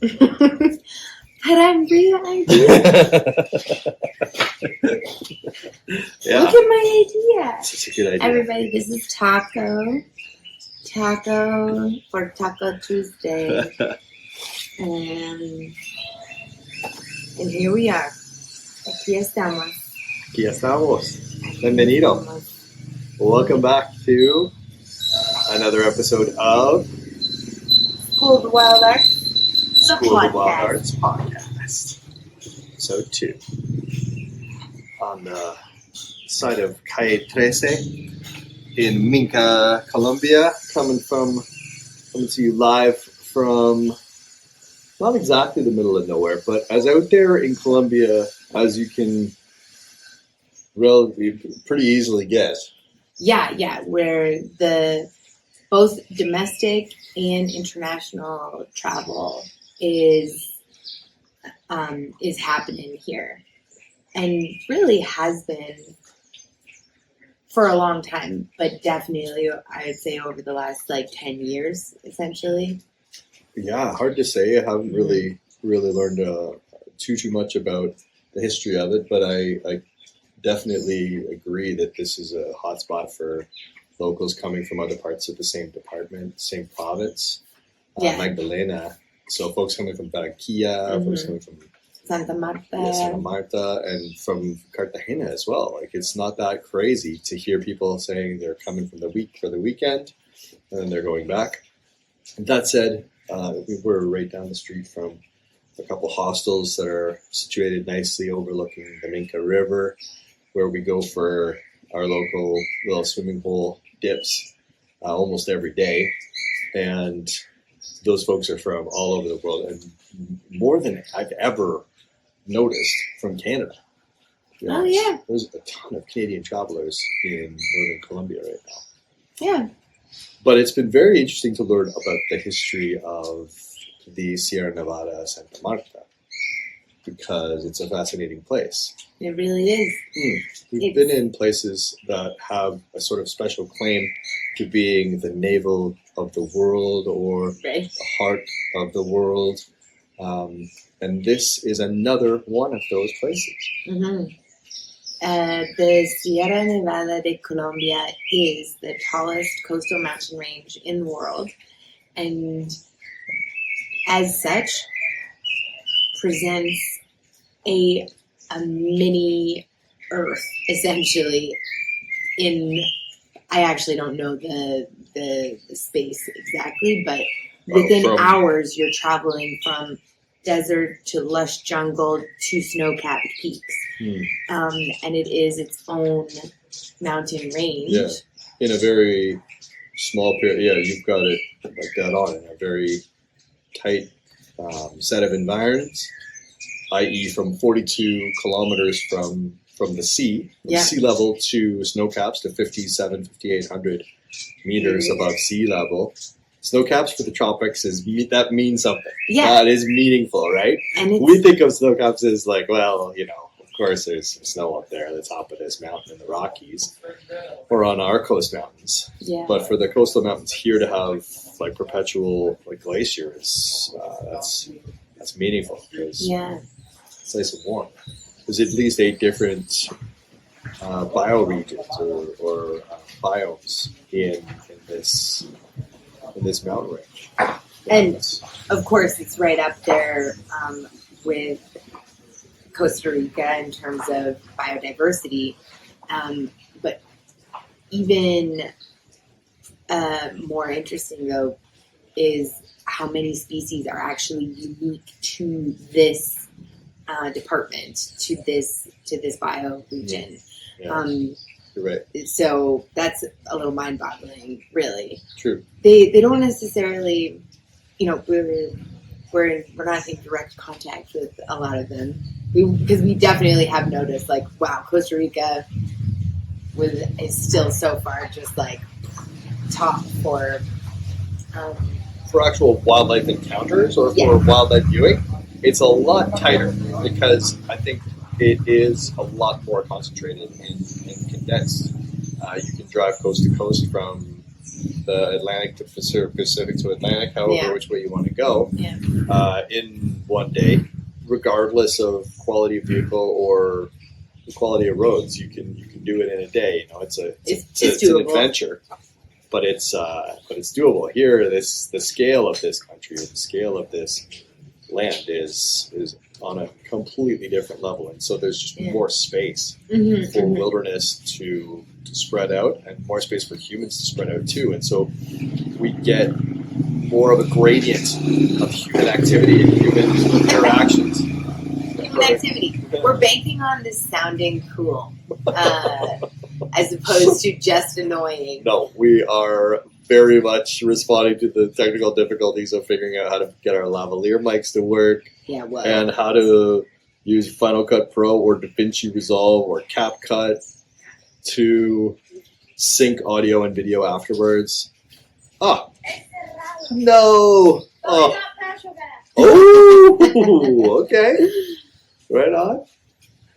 But I'm really idea. Yeah. Look at my idea. Such a good idea. Everybody, this is Taco for Taco Tuesday. And here we are. Aquí estamos. Aquí estamos. Bienvenido. Welcome back to another episode of School of the Wild Arts. School of the Wild Arts podcast. Episode 2. On the side of Calle 13 in Minca, Colombia. Coming to you live from not exactly the middle of nowhere, but as out there in Colombia as you can pretty easily guess. Yeah, where the both domestic and international travel is happening here, and really has been for a long time, but definitely I would say over the last 10 years, essentially. Yeah, hard to say. I haven't really learned too much about the history of it, but I definitely agree that this is a hotspot for locals coming from other parts of the same department, same province, Magdalena. So folks coming from Barranquilla, folks coming from Santa Marta, and from Cartagena as well. It's not that crazy to hear people saying they're coming for the weekend, and then they're going back. And that said, we were right down the street from a couple hostels that are situated nicely overlooking the Minca River, where we go for our local little swimming pool dips almost every day. And those folks are from all over the world, and more than I've ever noticed from Canada. Oh, yeah. There's a ton of Canadian travelers in northern Colombia right now. Yeah. But it's been very interesting to learn about the history of the Sierra Nevada Santa Marta, because it's a fascinating place. It really is. We've been in places that have a sort of special claim to being the navel of the world, or the heart of the world. And this is another one of those places. Mm-hmm. The Sierra Nevada de Colombia is the tallest coastal mountain range in the world, and as such presents a mini Earth, essentially. I actually don't know the space exactly, but within hours you're traveling from desert to lush jungle to snow-capped peaks. And it is its own mountain range. Yeah, in a very small period. Yeah, you've got it like that on in a very tight set of environs, i.e. from 42 kilometers from the sea, sea level to snow caps to 5,800 meters above sea level. Snow caps for the tropics that means something. Yeah. That is meaningful, right? And we think of snow caps as of course there's snow up there at the top of this mountain in the Rockies or on our coast mountains. Yeah. But for the coastal mountains here to have perpetual glaciers, that's meaningful, because it's nice and warm. There's at least 8 different bioregions or biomes in this mountain range. And of course, it's right up there with Costa Rica in terms of biodiversity. But even more interesting, though, is how many species are actually unique to this department, to this bioregion. Yeah. You're right. So that's a little mind-boggling, really. True. They don't necessarily, we're not in direct contact with a lot of them, because we definitely have noticed, wow, Costa Rica is still so far just top for actual wildlife encounters or for wildlife viewing. It's a lot tighter because I think it is a lot more concentrated and condensed. You can drive coast to coast from the Atlantic to Pacific to Atlantic, however which way you want to go, in one day, regardless of quality of vehicle or the quality of roads. You can do it in a day. You know, it's an adventure, but it's doable. Here, the scale of this country, the scale of this land is on a completely different level, and so there's just more space for wilderness to spread out, and more space for humans to spread out too. And so we get more of a gradient of human activity and human interactions. Human activity. We're banking on this sounding cool, as opposed to just annoying. No, we are very much responding to the technical difficulties of figuring out how to get our lavalier mics to work. Yeah, well. And how to use Final Cut Pro or DaVinci Resolve or CapCut to sync audio and video afterwards. Oh, no. Oh, okay. Right on.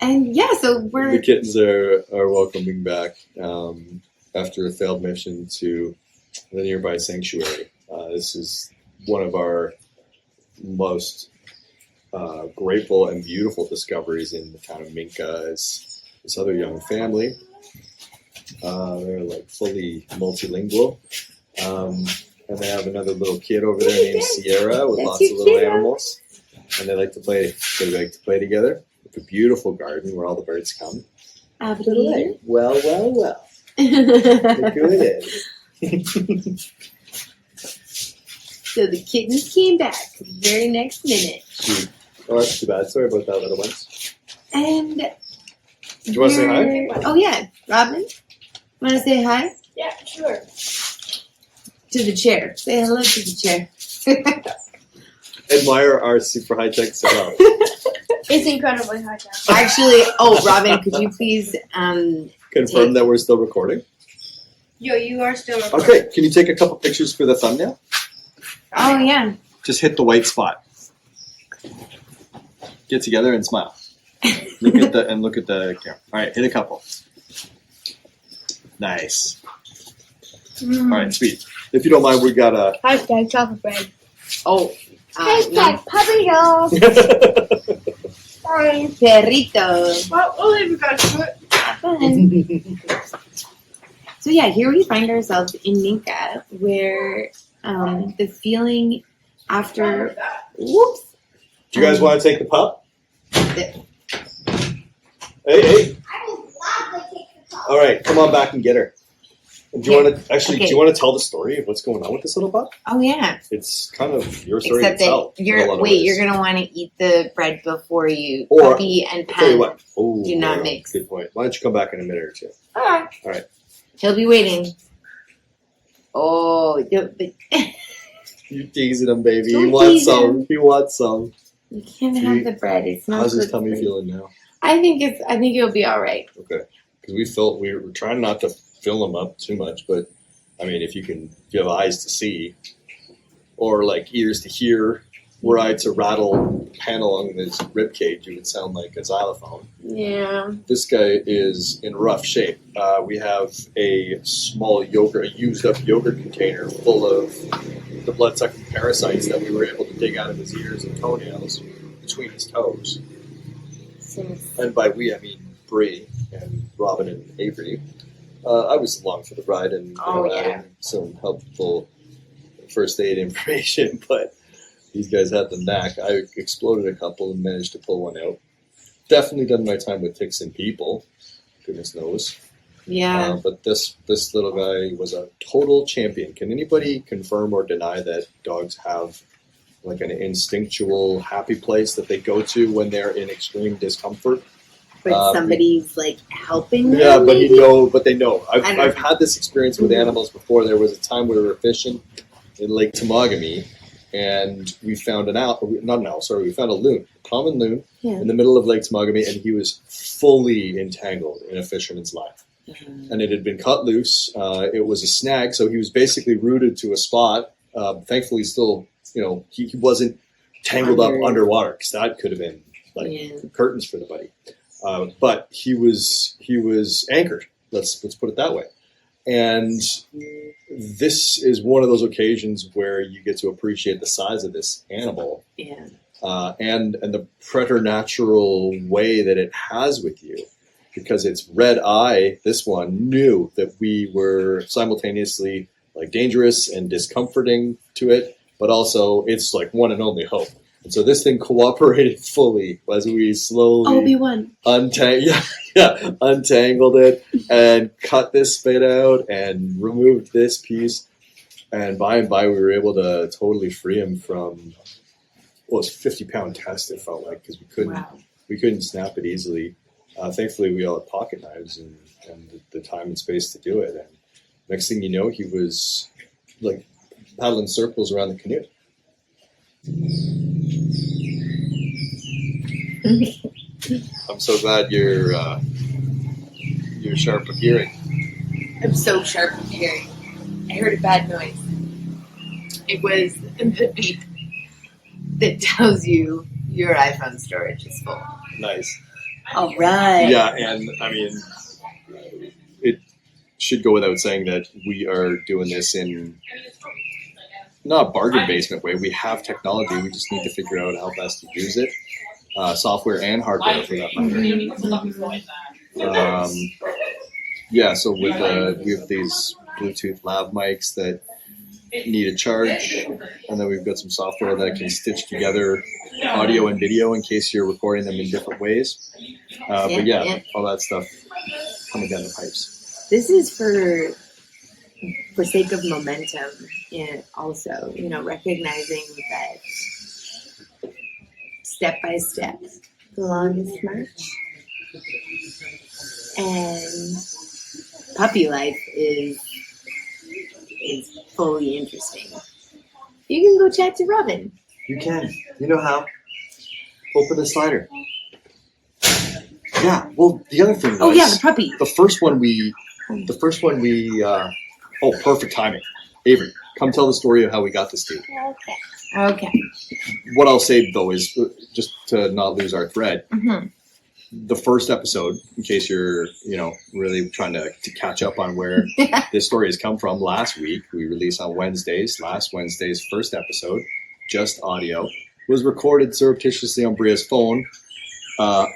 And so the kittens are welcoming back after a failed mission to the nearby sanctuary. This is one of our most grateful and beautiful discoveries in the town of Minca is this other young family. They're like fully multilingual. And they have another little kid over there named Sierra with lots of little animals. And they like to play together. It's a beautiful garden where all the birds come. Alpine. Well. Look who it is. So the kittens came back the very next minute. Oh, that's too bad. Sorry about that, little ones. And do you want to say hi? Oh, yeah. Robin, want to say hi? Yeah, sure. To the chair. Say hello to the chair. Admire our super high-tech setup. It's incredibly high tech. Actually, Robin, could you please confirm that we're still recording? Yo, you are still recording. Okay, can you take a couple pictures for the thumbnail? Oh, yeah. Just hit the white spot. Get together and smile. Look at the camera. All right, hit a couple. Nice. All right, sweet. If you don't mind, we got a Hashtag chocolate bread. Oh. Hashtag puppy dog. Sorry. Perrito. Well, we'll leave it guys to it. So here we find ourselves in Minca, where the feeling after. Whoops. Do you guys want to take the pup? Hey. I will gladly take the pup. All right, come on back and get her. Do you want to do you want to tell the story of what's going on with this little pup? Oh yeah. It's kind of your story Except itself. that you're gonna want to eat the bread before you or, puppy and tell you pen what. Oh, do not mix. Good point. Why don't you come back in a minute or two? Alright. All right. He'll be waiting. Oh, You're teasing him, baby. Don't He wants tease some. him. He wants some. You can't have the bread. It's not. How's his good tummy for you. feeling now? I think it'll be all right. Okay, because we were trying not to fill him up too much, but I mean, if you have eyes to see, or like ears to hear, were I to rattle a pan along his rib cage, it would sound like a xylophone. Yeah. This guy is in rough shape. We have a small used up yogurt container full of the blood-sucking parasites that we were able to dig out of his ears and toenails between his toes. And by we, I mean Bree and Robin and Avery. I was along for the ride and adding some helpful first aid information, but these guys had the knack. I exploded a couple and managed to pull one out. Definitely done my time with ticks and people, goodness knows. Yeah. But this little guy was a total champion. Can anybody confirm or deny that dogs have like an instinctual happy place that they go to when they're in extreme discomfort? But somebody's like helping them. Yeah, but maybe? but they know. I've had this experience with animals before. There was a time we were fishing in Lake Temagami, and we found we found a loon, a common loon, in the middle of Lake Temagami, and he was fully entangled in a fisherman's line. Mm-hmm. And it had been cut loose. It was a snag, so he was basically rooted to a spot. Thankfully, still, he wasn't tangled up underwater, because that could have been curtains for the buddy. But he was anchored. Let's put it that way. And this is one of those occasions where you get to appreciate the size of this animal. Yeah. And the preternatural way that it has with you, because its red eye, this one, knew that we were simultaneously like dangerous and discomforting to it, but also its like one and only hope. And so this thing cooperated fully as we slowly Obi-Wan. untangled it and cut this bit out and removed this piece. And by and by, we were able to totally free him from. Well, it's a 50-pound test. It felt like because we couldn't snap it easily. Thankfully, we all had pocket knives and the time and space to do it. And next thing you know, he was like paddling circles around the canoe. I'm so glad you're sharp of hearing. I'm so sharp of hearing. I heard a bad noise. It was the beep that tells you your iPhone storage is full. Nice. All right. Yeah, and I mean, it should go without saying that we are doing this in not a bargain basement way. We have technology. We just need to figure out how best to use it. Software and hardware for that matter. So we have these Bluetooth lav mics that need a charge, and then we've got some software that can stitch together audio and video in case you're recording them in different ways. All that stuff coming down the pipes. This is for sake of momentum, and also, recognizing that step by step, the longest march, and puppy life is fully interesting. You can go chat to Robin. You can. You know how. Open the slider. Yeah. Well, the other thing was. Oh yeah, the puppy. The first one we. Perfect timing. Avery, come tell the story of how we got this dude. Okay. What I'll say though is just to not lose our thread. Mm-hmm. The first episode, in case you're, really trying to catch up on where this story has come from. Last week, we released on Wednesdays. Last Wednesday's first episode, just audio, was recorded surreptitiously on Bria's phone.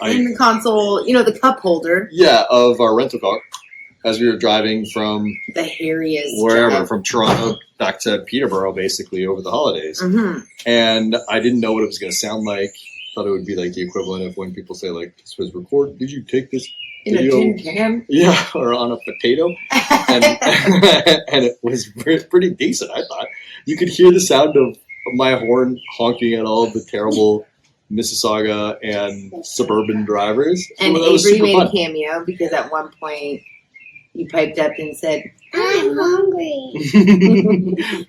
In the console, the cup holder. Yeah, of our rental car. As we were driving from the hairiest wherever, drive. from Toronto back to Peterborough, basically over the holidays. Mm-hmm. And I didn't know what it was going to sound like. Thought it would be like the equivalent of when people say like, "This was recorded. Did you take this in video?" a tin can? Yeah, or on a potato. And it was pretty decent. I thought you could hear the sound of my horn honking at all the terrible Mississauga and suburban drivers. And that was Avery made fun. a cameo because at one point you piped up and said, I'm hungry.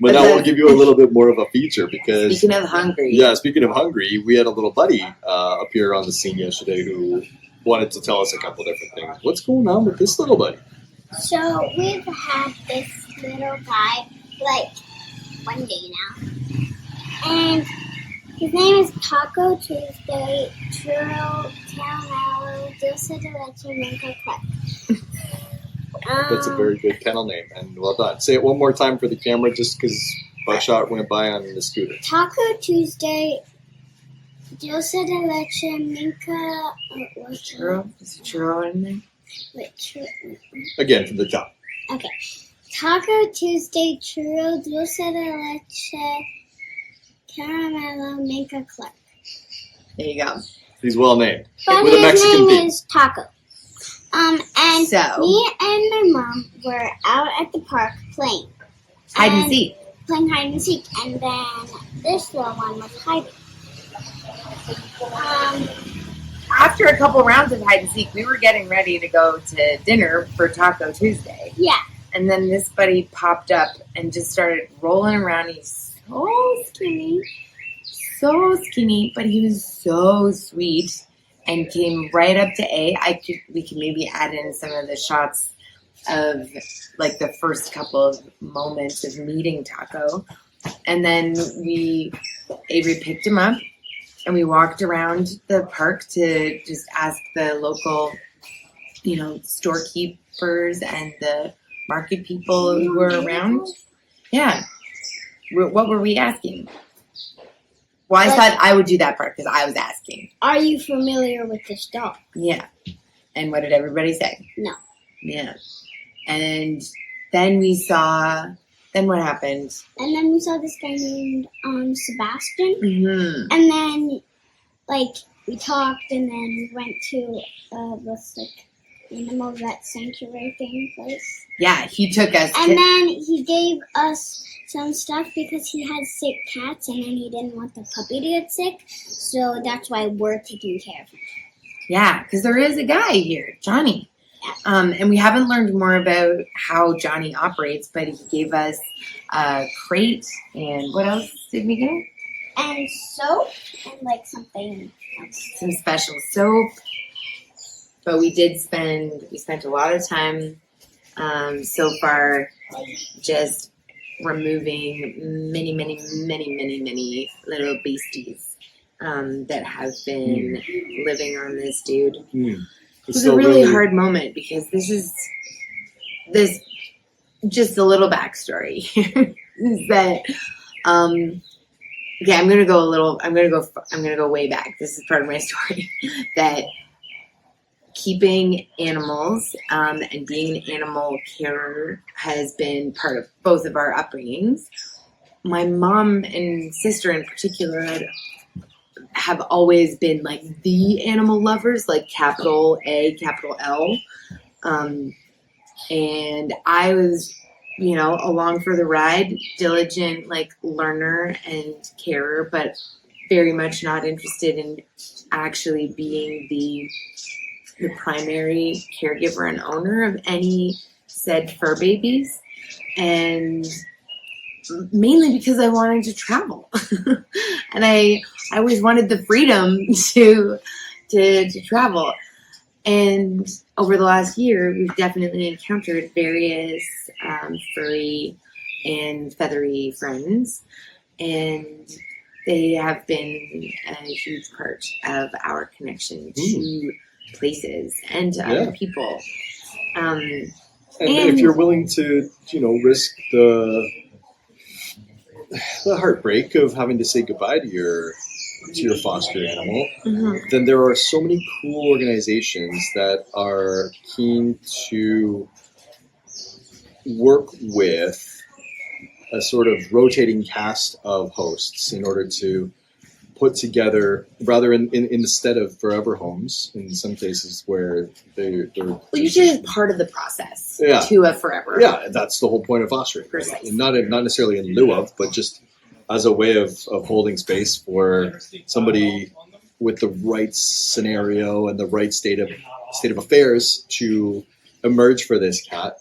But now we'll give you a little bit more of a feature because... Speaking of hungry. Yeah, speaking of hungry, we had a little buddy appear on the scene yesterday who wanted to tell us a couple different things. What's going on with this little buddy? So we've had this little guy like 1 day now. And his name is Taco Tuesday, Churro, Caramel, Dulce de Leche, Minca, Cluck. That's a very good kennel name, and well done. Say it one more time for the camera, just because Buckshot went by on the scooter. Taco Tuesday, Dulce de Leche, Minca, Churro? Is it churro in there? Wait, churro. Again, from the top. Okay. Taco Tuesday, Churro, Dulce de Leche, Caramel, Minca, Cluck. There you go. He's well named. But With a his Mexican name theme. is Taco. And So. me and my mom were out at the park playing. Hide and seek. Playing hide and seek. And then this little one was hiding. After a couple rounds of hide and seek, we were getting ready to go to dinner for Taco Tuesday. Yeah. And then this buddy popped up and just started rolling around. He's so skinny, but he was so sweet. And came right up to A. We could maybe add in some of the shots of like the first couple of moments of meeting Taco. And then Avery picked him up and we walked around the park to just ask the local, storekeepers and the market people who were around. Yeah. What were we asking? Well, I thought I would do that part because I was asking. Are you familiar with this dog? Yeah. And what did everybody say? No. Yeah. And then we saw. Then what happened? And then we saw this guy named Sebastian. Mm-hmm. And then, like, we talked, and then we went to this, like, animal vet sanctuary thing place. Yeah, he took us. And then he gave us some stuff because he had sick cats, and then he didn't want the puppy to get sick. So that's why we're taking care of him. Yeah, because there is a guy here, Johnny. And we haven't learned more about how Johnny operates, but he gave us a crate, and what else did we get? And soap, and like something else. Some special soap. But we spent a lot of time so far just removing many little beasties that have been living on this dude. It was a really hard moment because this just a little backstory here is that I'm gonna go way back. This is part of my story that keeping animals and being an animal carer has been part of both of our upbringings. My mom and sister in particular have always been like the animal lovers, like capital A, capital L. And I was, along for the ride, diligent, like learner and carer, but very much not interested in actually being the primary caregiver and owner of any said fur babies. And mainly because I wanted to travel. And I always wanted the freedom to travel. And over the last year, we've definitely encountered various furry and feathery friends. And they have been a huge part of our connection to places and to other people. And if you're willing to, risk the heartbreak of having to say goodbye to your foster animal, then there are so many cool organizations that are keen to work with a sort of rotating cast of hosts in order to put together, rather instead of forever homes, in some cases where they're usually as part of the process to a forever. Yeah, that's the whole point of fostering. Precisely. Not necessarily in lieu of, but just as a way of holding space for somebody with the right scenario and the right state of affairs to emerge for this cat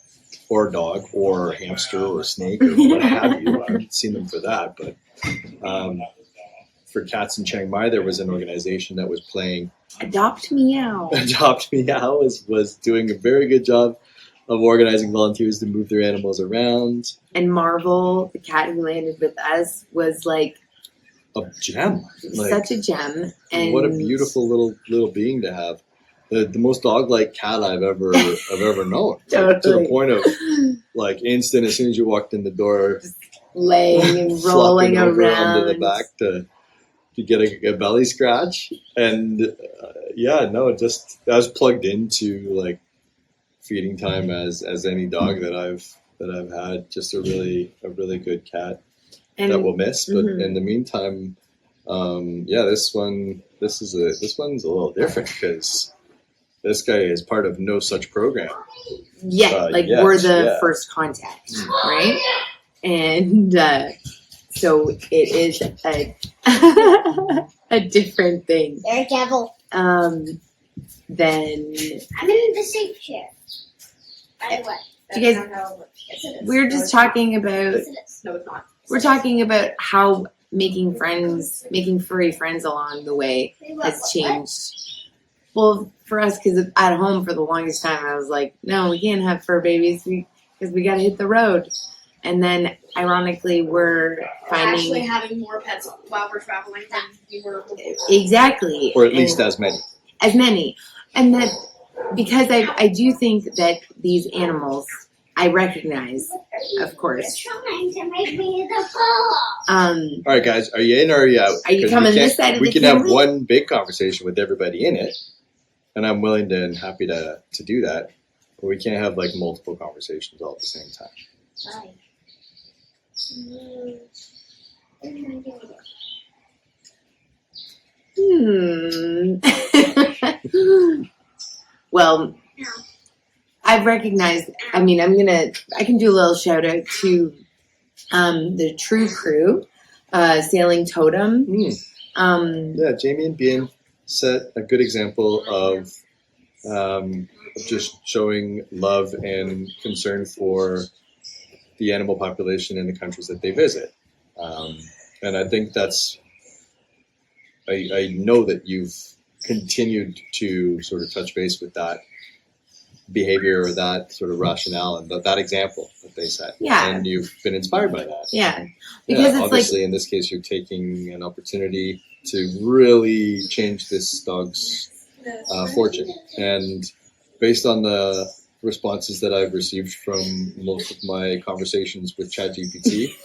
or dog or hamster or snake or what have you. I haven't seen them for that, but for cats in Chiang Mai, there was an organization that was playing Adopt Meow. Adopt Meow was doing a very good job of organizing volunteers to move their animals around. And Marvel, the cat who landed with us, was like a gem. Such a gem. And what a beautiful little being to have. The most dog-like cat I've ever known. Totally. Like, to the point of like instant, as soon as you walked in the door, just laying and rolling around onto the back to get a belly scratch. And just I was plugged into like feeding time as any dog that I've had. Just a really good cat that we'll miss. But in the meantime, this one's a little different because this guy is part of no such program. Yeah, we're the first contact, right? And so it is a different thing. They're a devil. Then I'm in the safe chair. By the way. You guys, we're just talking about. No, it's not. We're talking about how making furry friends along the way has changed. Well, for us, because at home for the longest time, I was like, no, we can't have fur babies because we got to hit the road. And then, ironically, we're actually having more pets while we're traveling than we were before. Exactly. Or at least as many. As many. And that, because I do think that these animals I recognize, of course. Trying to make me the ball. All right, guys, are you in or are you out? Are you 'Cause coming this side of we the can camera? have one big conversation with everybody in it, and I'm willing and happy to do that. But we can't have like multiple conversations all at the same time. Bye. Well, I've recognized, I mean, I can do a little shout out to the True Crew, Sailing Totem. Yeah, Jamie and Bien set a good example of just showing love and concern for the animal population in the countries that they visit. And I think I know that you've continued to sort of touch base with that behavior or that sort of rationale and that example that they set. Yeah. And you've been inspired by that. Yeah. Because it's obviously in this case you're taking an opportunity to really change this dog's fortune. And based on the responses that I've received from most of my conversations with ChatGPT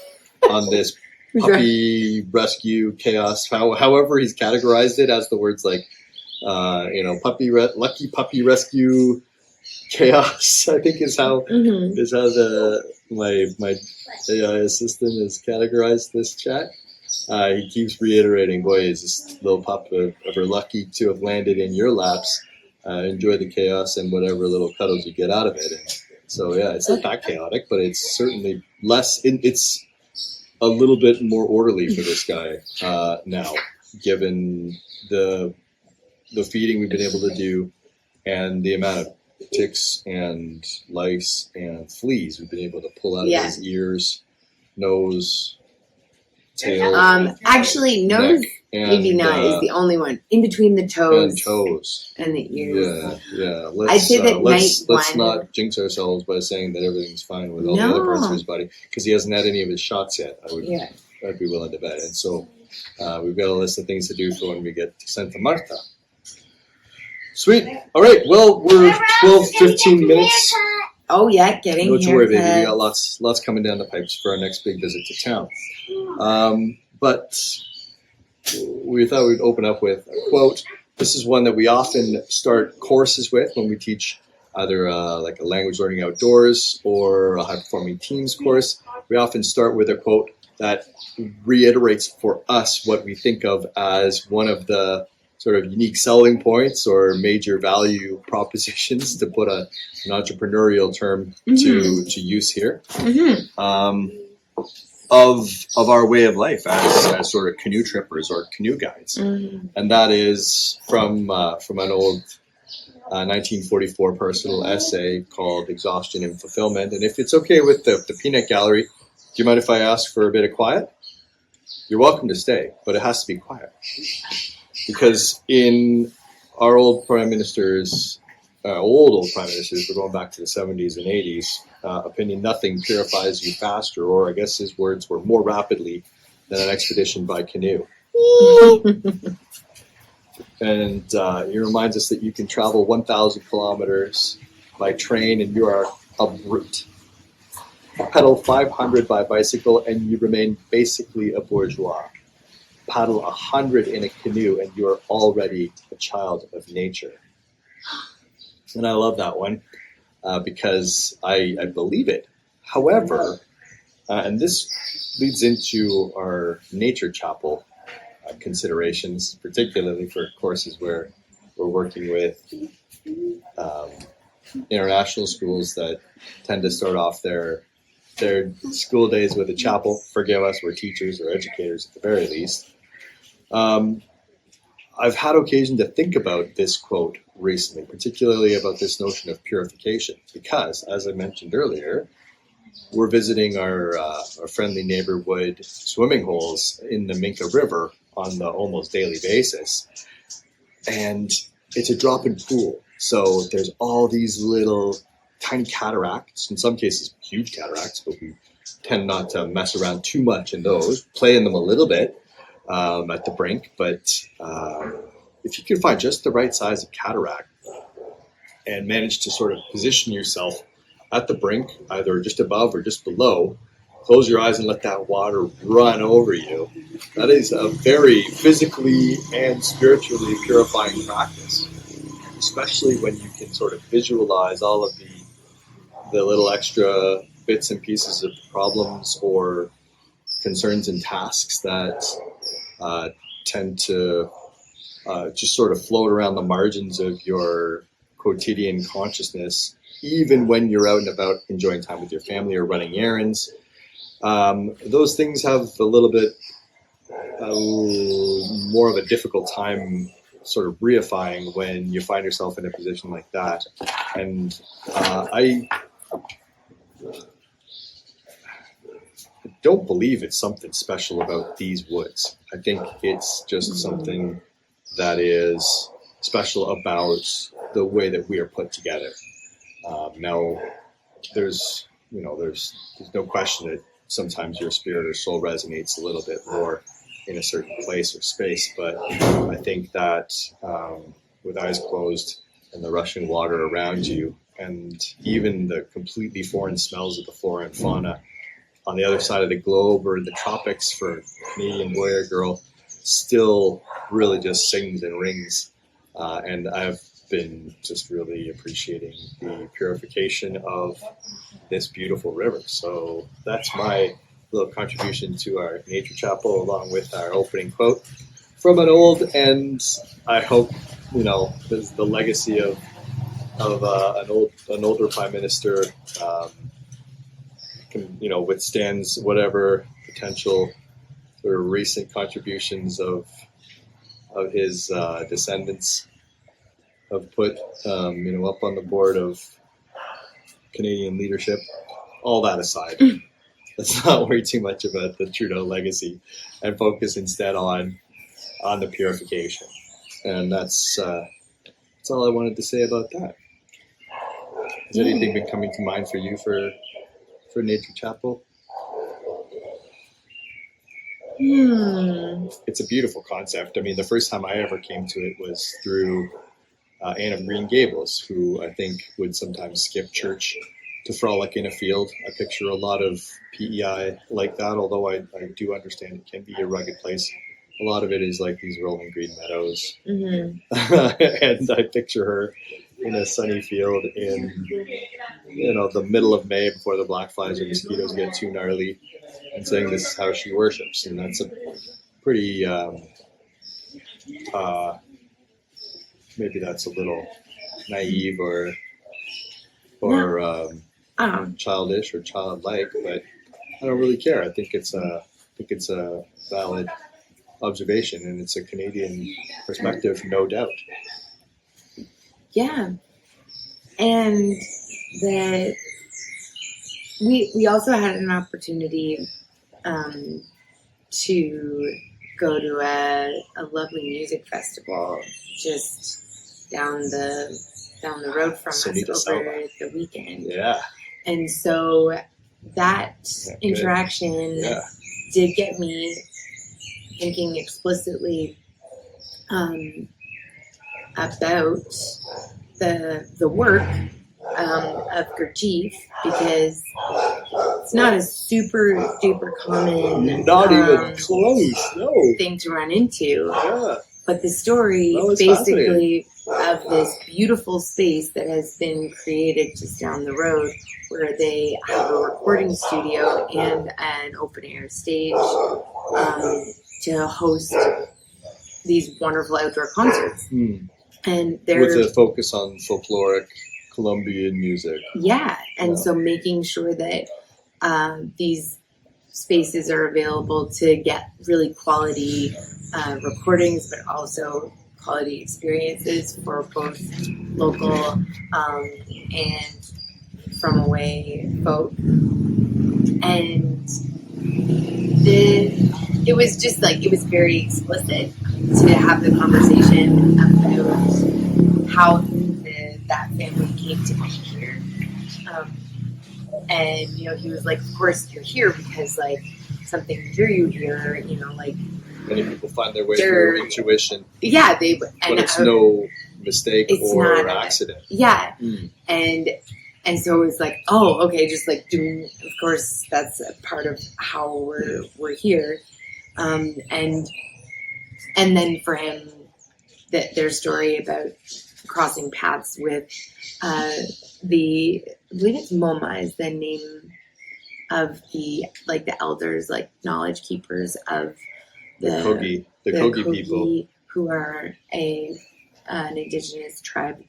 on this puppy rescue chaos, however he's categorized it as the words like, lucky puppy rescue chaos, I think is how my AI assistant has categorized this chat. He keeps reiterating, boy, is this little pup ever lucky to have landed in your laps. Enjoy the chaos and whatever little cuddles you get out of it. And so, yeah, it's not that chaotic, but it's certainly less. It's a little bit more orderly for this guy now, given the feeding we've been able to do and the amount of ticks and lice and fleas we've been able to pull out of his ears, nose, tail. Actually, nose maybe not is the only one. In between the toes and the ears. Yeah. I'd say that let's not jinx ourselves by saying that everything's fine with all the other parts of his body because he hasn't had any of his shots yet. I'd be willing to bet. And so we've got a list of things to do for when we get to Santa Marta. Sweet. All right. Well, we're 12, 15 minutes. Oh yeah, getting Don't you worry, baby. We got lots coming down the pipes for our next big visit to town. But we thought we'd open up with a quote. This is one that we often start courses with when we teach either like a language learning outdoors or a high performing teams course. We often start with a quote that reiterates for us what we think of as one of the sort of unique selling points or major value propositions, to put an entrepreneurial term to use here, of our way of life as sort of canoe trippers or canoe guides. And that is from an old 1944 personal essay called Exhaustion and Fulfillment. And if it's okay with the peanut gallery, do you mind if I ask for a bit of quiet? You're welcome to stay, but it has to be quiet. Because in our old prime ministers, we're going back to the 70s and 80s, opinion, nothing purifies you faster, or I guess his words were more rapidly than an expedition by canoe. And he reminds us that you can travel 1,000 kilometers by train and you are a brute. Pedal 500 by bicycle and you remain basically a bourgeois. Paddle 100 in a canoe and you're already a child of nature. And I love that one because I believe it. However, and this leads into our nature chapel considerations, particularly for courses where we're working with international schools that tend to start off their school days with a chapel. Forgive us, we're teachers or educators at the very least. I've had occasion to think about this quote recently, particularly about this notion of purification, because, as I mentioned earlier, we're visiting our friendly neighborhood swimming holes in the Minca River on the almost daily basis. And it's a drop-in pool. So there's all these little tiny cataracts, in some cases huge cataracts, but we tend not to mess around too much in those, play in them a little bit at the brink. But if you can find just the right size of cataract and manage to sort of position yourself at the brink, either just above or just below, close your eyes and let that water run over you. That is a very physically and spiritually purifying practice, especially when you can sort of visualize all of the little extra bits and pieces of problems or concerns and tasks that tend to just sort of float around the margins of your quotidian consciousness, even when you're out and about enjoying time with your family or running errands. Those things have a little bit more of a difficult time sort of reifying when you find yourself in a position like that. And I don't believe it's something special about these woods. I think it's just something that is special about the way that we are put together. Now, there's no question that sometimes your spirit or soul resonates a little bit more in a certain place or space, but I think that with eyes closed and the rushing water around you, and even the completely foreign smells of the flora and fauna on the other side of the globe or the tropics for Canadian boy or girl, still really just sings and rings. And I've been just really appreciating the purification of this beautiful river. So that's my little contribution to our nature chapel, along with our opening quote from an old, and I hope, this is the legacy of an older prime minister, withstands whatever potential sort of recent contributions of his descendants have put, up on the board of Canadian leadership. All that aside, let's not worry too much about the Trudeau legacy and focus instead on the purification. And that's all I wanted to say about that. Has anything been coming to mind for you for Nature Chapel? It's a beautiful concept. I mean, the first time I ever came to it was through Anne of Green Gables, who I think would sometimes skip church to frolic in a field. I picture a lot of PEI like that, although I do understand it can be a rugged place. A lot of it is like these rolling green meadows. And I picture her in a sunny field in, the middle of May before the black flies or mosquitoes get too gnarly, and saying this is how she worships. And that's a pretty, maybe that's a little naive or childish or childlike, but I don't really care. I think it's a valid observation, and it's a Canadian perspective, no doubt. Yeah, and that we also had an opportunity to go to a lovely music festival just down the road from us over the weekend. Yeah, and so that interaction did get me thinking explicitly about the work of Gurdjieff, because it's not a super duper common even close, thing to run into. Yeah. But the story basically of this beautiful space that has been created just down the road, where they have a recording studio and an open air stage to host these wonderful outdoor concerts. And they're with a focus on folkloric Colombian music. Yeah, and so making sure that these spaces are available to get really quality recordings, but also quality experiences for both local and from away folk. And it was just it was very explicit to have the conversation about how that family came to be here. And, he was like, of course you're here because, something drew you here, Many people find their way through intuition. Yeah, but it's no mistake or accident. Yeah. And and so it was like, oh, okay, just like doing. Of course, that's a part of how we're here, and then for him, their story about crossing paths with I believe it's Moma is the name of the elders, like knowledge keepers of the Kogi people, who are an indigenous tribe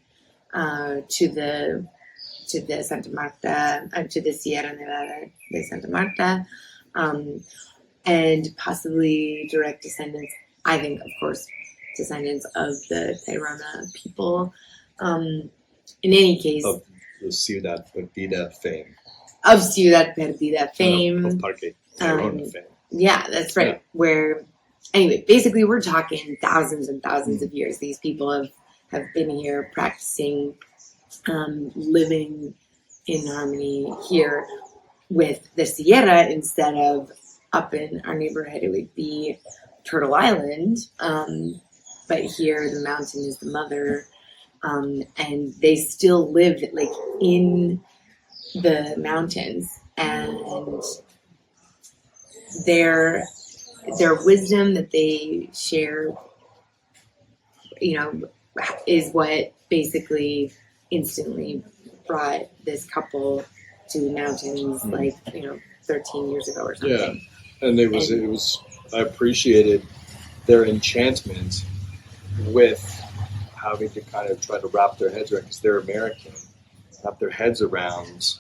to the Santa Marta, to the Sierra Nevada de Santa Marta, and possibly direct descendants. I think, of course, descendants of the Tairona people. In any case, of the Ciudad Perdida fame. Of Ciudad Perdida fame. Of Parque Tairona fame. Yeah, that's right. Yeah. Where, anyway, basically we're talking thousands and thousands of years. These people have been here practicing, living in harmony here with the Sierra instead of up in our neighborhood. It would be Turtle Island, but here the mountain is the mother, and they still live like in the mountains, and their wisdom that they share, is what basically instantly brought this couple to the mountains, 13 years ago or something. Yeah, and it was. I appreciated their enchantment with having to kind of try to wrap their heads around, because they're American, wrap their heads around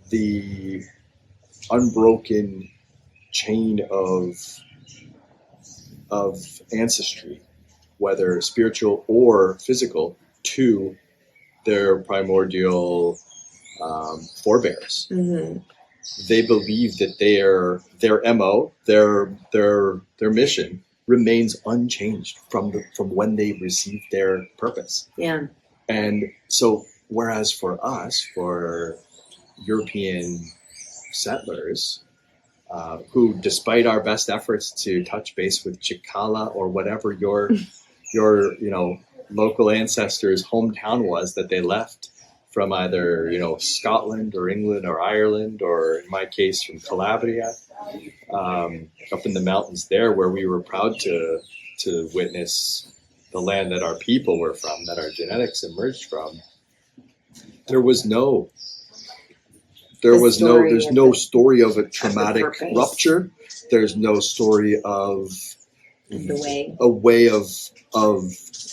the unbroken chain of ancestry, whether spiritual or physical, to their primordial forebears. Mm-hmm. They believe that their MO, their mission remains unchanged from when they received their purpose. Yeah. And so, whereas for us, for European settlers, who, despite our best efforts to touch base with Chikala or whatever your local ancestors' hometown was that they left from, either Scotland or England or Ireland, or in my case from Calabria, up in the mountains there, where we were proud to witness the land that our people were from, that our genetics emerged from. There's no story of a traumatic rupture. There's no story of a way of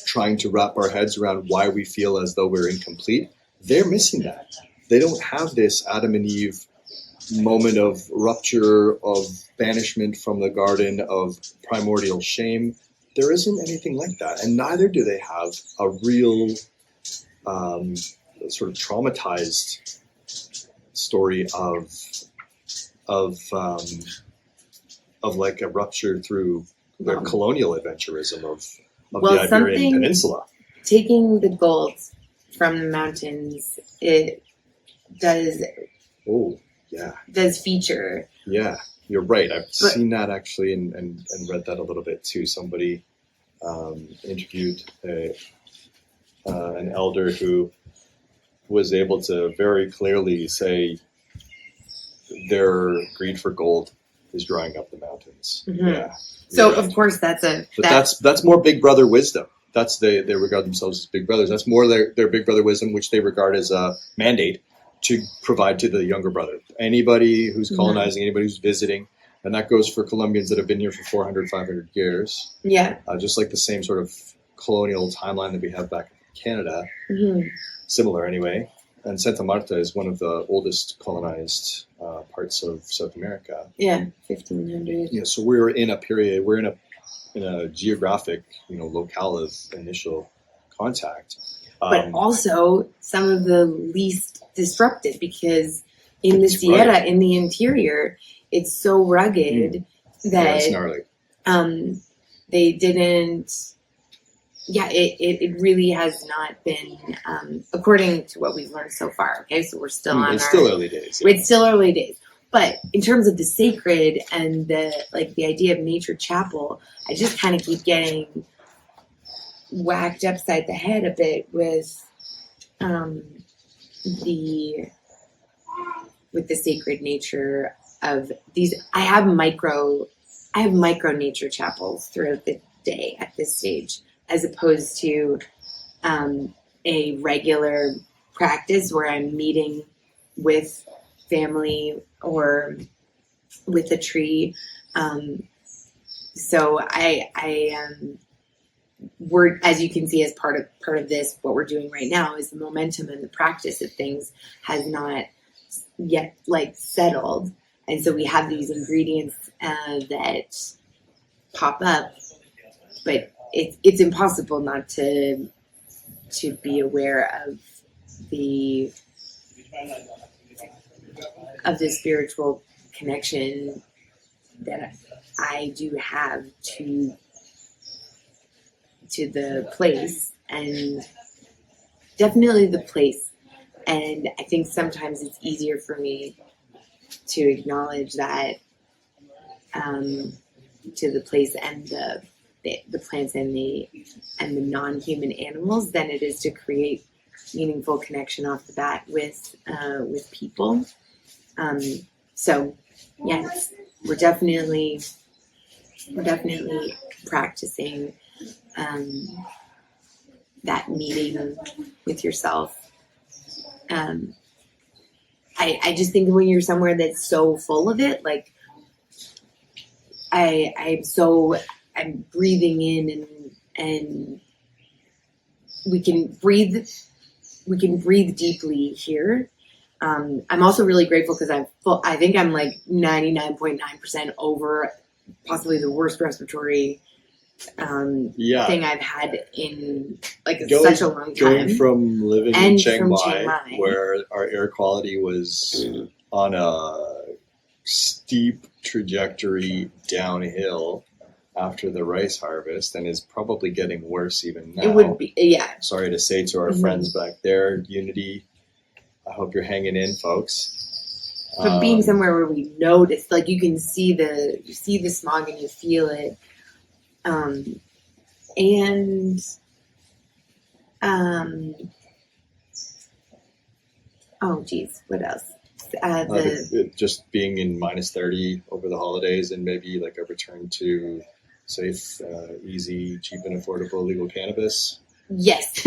trying to wrap our heads around why we feel as though we're incomplete. They're missing that. They don't have this Adam and Eve moment of rupture, of banishment from the garden, of primordial shame. There isn't anything like that. And neither do they have a real sort of traumatized story of like a rupture through the colonial adventurism of the Iberian Peninsula. Taking the gold from the mountains, it does. Oh, yeah. Does feature. Yeah, you're right. I've seen that actually, and read that a little bit too. Somebody interviewed an elder who was able to very clearly say their greed for gold is drying up the mountains. Mm-hmm. Yeah. So right. Of course that's more Big Brother wisdom. That's they regard themselves as big brothers. That's more their big brother wisdom, which they regard as a mandate to provide to the younger brother. Anybody who's colonizing, anybody who's visiting, and that goes for Colombians that have been here for 400, 500 years. Yeah. Just like the same sort of colonial timeline that we have back in Canada. Mm-hmm. Similar anyway. And Santa Marta is one of the oldest colonized parts of South America. Yeah, 1500. Yeah, so we're in a geographic, locale of initial contact. But also some of the least disrupted, because in the Sierra, in the interior, it's so rugged that it's gnarly. They didn't. Yeah, it really has not been, according to what we've learned so far. Okay, so we're still on. It's still early days. Yeah. It's still early days. But in terms of the sacred and the idea of nature chapel, I just kind of keep getting whacked upside the head a bit with the sacred nature of these. I have micro nature chapels throughout the day at this stage, as opposed to a regular practice where I'm meeting with family or with a tree. So we're, as you can see, as part of this, what we're doing right now is the momentum and the practice of things has not yet like settled, and so we have these ingredients that pop up, but it's impossible not to be aware of the spiritual connection that I do have to the place, and definitely the place. And I think sometimes it's easier for me to acknowledge that to the place and the plants and the non-human animals than it is to create meaningful connection off the bat with people. So yes, we're definitely practicing that meeting with yourself. I just think when you're somewhere that's so full of it, like I'm breathing in and we can breathe deeply here. I'm also really grateful because I think I'm like 99.9% over possibly the worst respiratory thing I've had in like such a long time. Going from living in Chiang Mai, Mai, where our air quality was on a steep trajectory downhill after the rice harvest, and is probably getting worse even now. It would be, yeah. Sorry to say to our friends back there, Unity, I hope you're hanging in, folks. But being somewhere where we notice, like you can see the smog and you feel it. Oh geez, what else? Just being in minus 30 over the holidays, and maybe like a return to safe, easy, cheap, and affordable legal cannabis. Yes.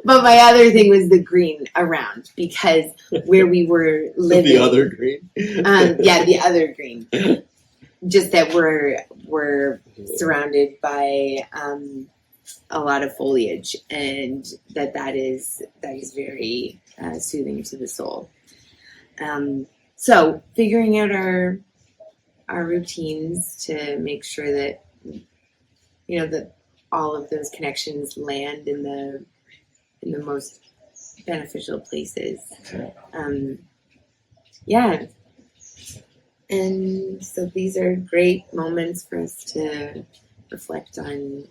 But my other thing was the green around, because where we were living. The other green? Yeah, the other green. Just that we're surrounded by a lot of foliage, and that is very soothing to the soul. So figuring out our routines to make sure that that all of those connections land in the most beneficial places. Yeah. And so these are great moments for us to reflect on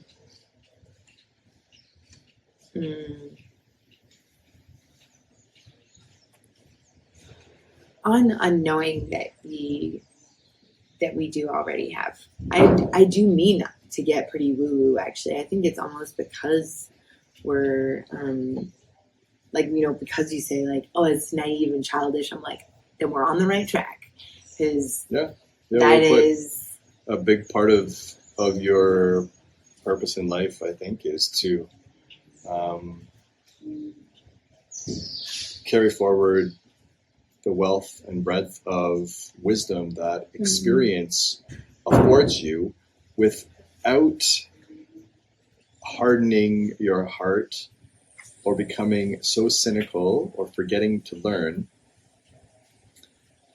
knowing that we do already have. I do mean to get pretty woo-woo, actually. I think it's almost because we're because you say like, oh, it's naive and childish. I'm like, then we're on the right track. Because that is a big part of your purpose in life, I think, is to carry forward the wealth and breadth of wisdom that experience affords you without hardening your heart or becoming so cynical or forgetting to learn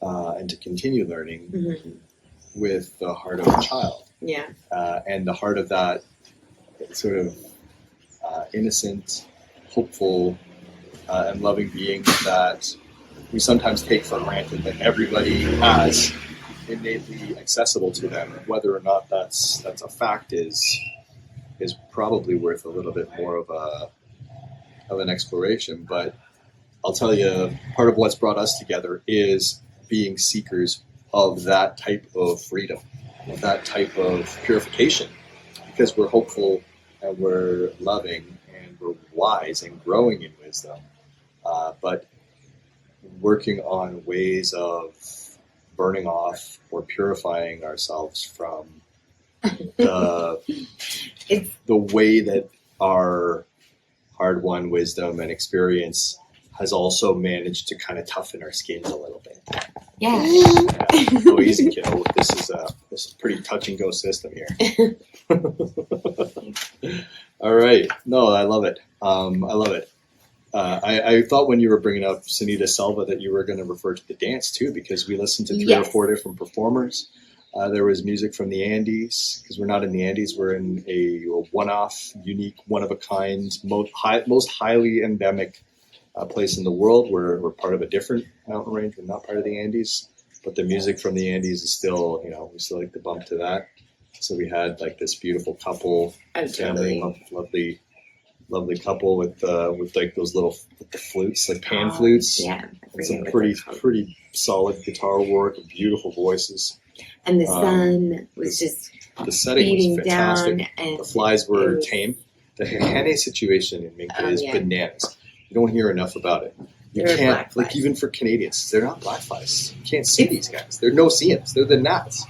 and to continue learning with the heart of a child. Yeah. And the heart of that sort of innocent, hopeful, and loving being that we sometimes take for granted that everybody has innately accessible to them. Whether or not that's a fact is probably worth a little bit more of an exploration. But I'll tell you, part of what's brought us together is being seekers of that type of freedom, of that type of purification, because we're hopeful and we're loving, and super wise and growing in wisdom, but working on ways of burning off or purifying ourselves from the way that our hard-won wisdom and experience has also managed to kind of toughen our skins a little bit. Yeah. Go easy, kiddo. This is a pretty touch-and-go system here. All right. No, I love it. I thought when you were bringing up Sunita Selva that you were going to refer to the dance too, because we listened to three or four different performers. There was music from the Andes, because we're not in the Andes. We're in a one-off, unique, one-of-a-kind, most highly endemic place in the world. We're part of a different mountain range. We're not part of the Andes, but the music from the Andes is still, we still like to bump to that. So we had like this beautiful couple, family, lovely couple with like those little the flutes, like pan flutes. Yeah, and some pretty solid guitar work and beautiful voices. And the sun was just the setting was fantastic. Down and the flies were tame. The Hane situation in Minca is bananas. You don't hear enough about it. You can't, like, even for Canadians, they're not black flies. You can't see these guys. They're no-see-ums. They're the gnats.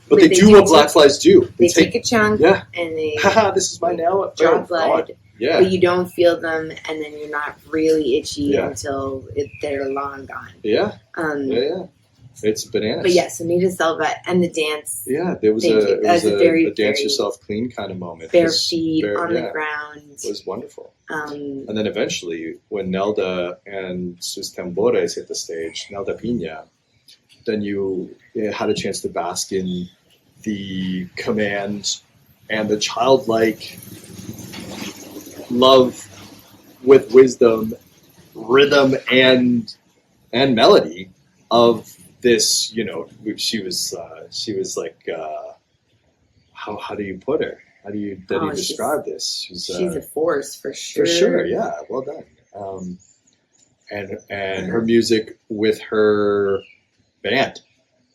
But they do what black flies do. They take a chunk and they this is my nail. Draw blood. Yeah. But you don't feel them, and then you're not really itchy until they're long gone. Yeah. It's bananas. But yes, Sunita Selva and the dance. Yeah, there was a dance yourself clean kind of moment. Bare feet on the ground. It was wonderful. And then eventually, when Nelda and sus tambores hit the stage, Nelda Pina, then you had a chance to bask in the command and the childlike love with wisdom, rhythm, and melody of this. She was like, how do you put her? How do you describe this? She's a force for sure. For sure, yeah. Well done. And her music with her band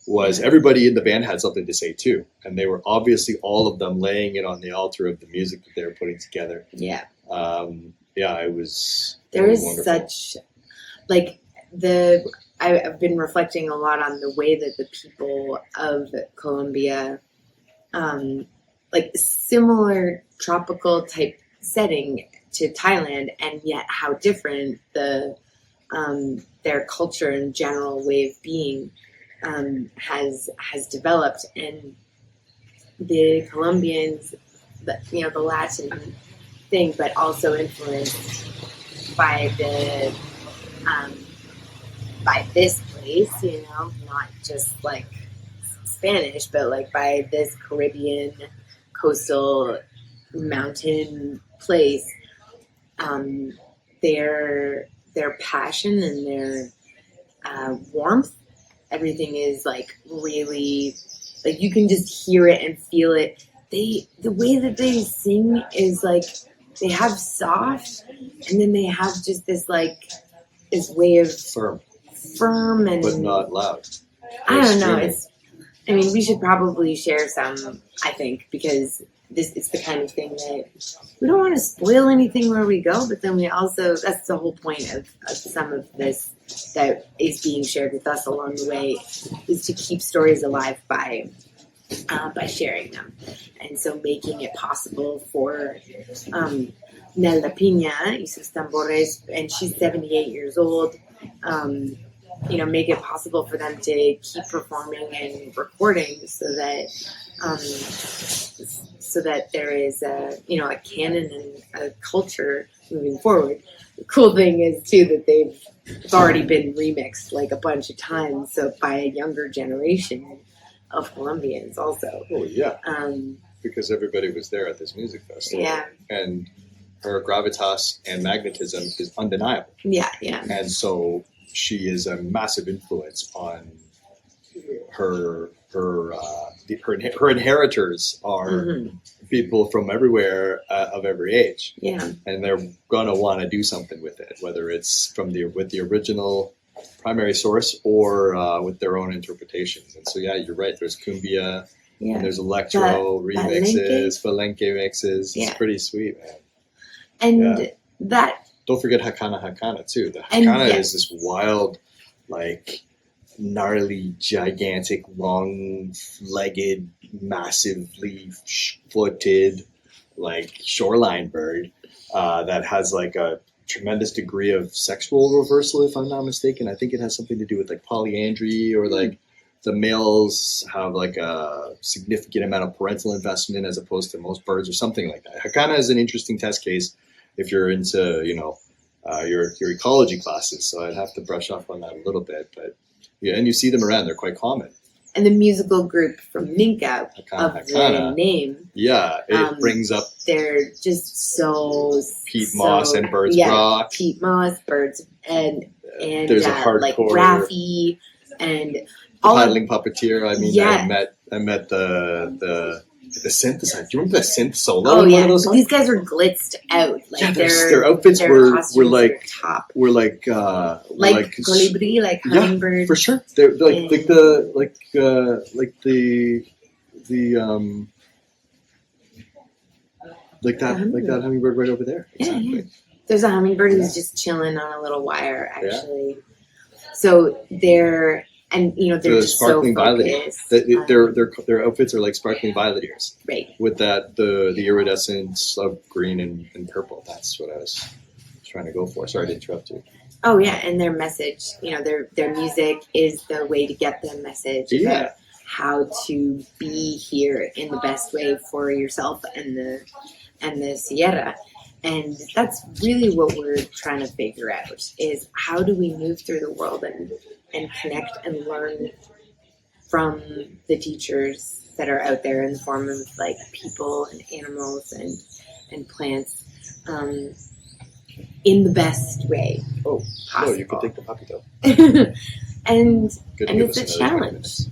was, everybody in the band had something to say too, and they were obviously all of them laying it on the altar of the music that they were putting together. Yeah. It was. There is wonderful. such, like, I've been reflecting a lot on the way that the people of Colombia, like similar tropical type setting to Thailand, and yet how different their culture and general way of being has developed. And the Colombians, the Latin thing, but also influenced by by this place, not just like Spanish, but like by this Caribbean coastal mountain place. Their passion and their warmth, everything is like really, like, you can just hear it and feel it. The way that they sing is like, they have soft, and then they have just this like this way of firm and but not loud. I don't know. We should probably share some, I think, because it's the kind of thing that we don't want to spoil anything where we go, but then we also, that's the whole point of some of this that is being shared with us along the way, is to keep stories alive by sharing them. And so making it possible for Nelda Pina y sus tambores, and she's 78 years old, make it possible for them to keep performing and recording so that there is a canon and a culture moving forward. The cool thing is too that it's already been remixed like a bunch of times, so by a younger generation of Colombians also. Oh yeah. Because everybody was there at this music festival. Yeah. And her gravitas and magnetism is undeniable. Yeah. And so she is a massive influence on her inheritors are people from everywhere of every age. Yeah. And they're gonna want to do something with it, whether it's with the original primary source or with their own interpretations. And so you're right. There's cumbia, and there's electro remixes, palenque mixes. It's pretty sweet, man. And that don't forget Hakana too. The And Hakana yes. is this wild, like gnarly, gigantic, long-legged, massively footed, like shoreline bird that has like a tremendous degree of sexual reversal, if I'm not mistaken. I think it has something to do with like polyandry, or like the males have like a significant amount of parental investment as opposed to most birds, or something like that. Hakana is an interesting test case if you're into, your ecology classes. So I'd have to brush up on that a little bit, but yeah, and you see them around; they're quite common. And the musical group from Minca Hakana. the name. Yeah, it brings up They're just so peat moss and birds rock. Peat moss, birds, and there's a hardcore like Raffi and all paddling puppeteer. I mean, Yeah. I met the synthesizer. Do you remember the synth solo? Oh in one yeah, of those these guys are blitzed out. Like yeah, their outfits were costumes like top, like colibri, like hummingbird. Yeah, for sure. They're like that hummingbird right over there. Exactly. Yeah. There's a hummingbird who's just chilling on a little wire, actually. So they're just sparkling so violet. focused. Their outfits are like sparkling violet ears, Right. with the iridescence of green and purple. That's what I was trying to go for. Sorry to interrupt you. Oh yeah, and their message, their music is the way to get the message about how to be here in the best way for yourself and the Sierra. And that's really what we're trying to figure out, is how do we move through the world and connect and learn from the teachers that are out there in the form of like people and animals and plants in the best way possible. You could take the puppy though. and Good and it's a challenge.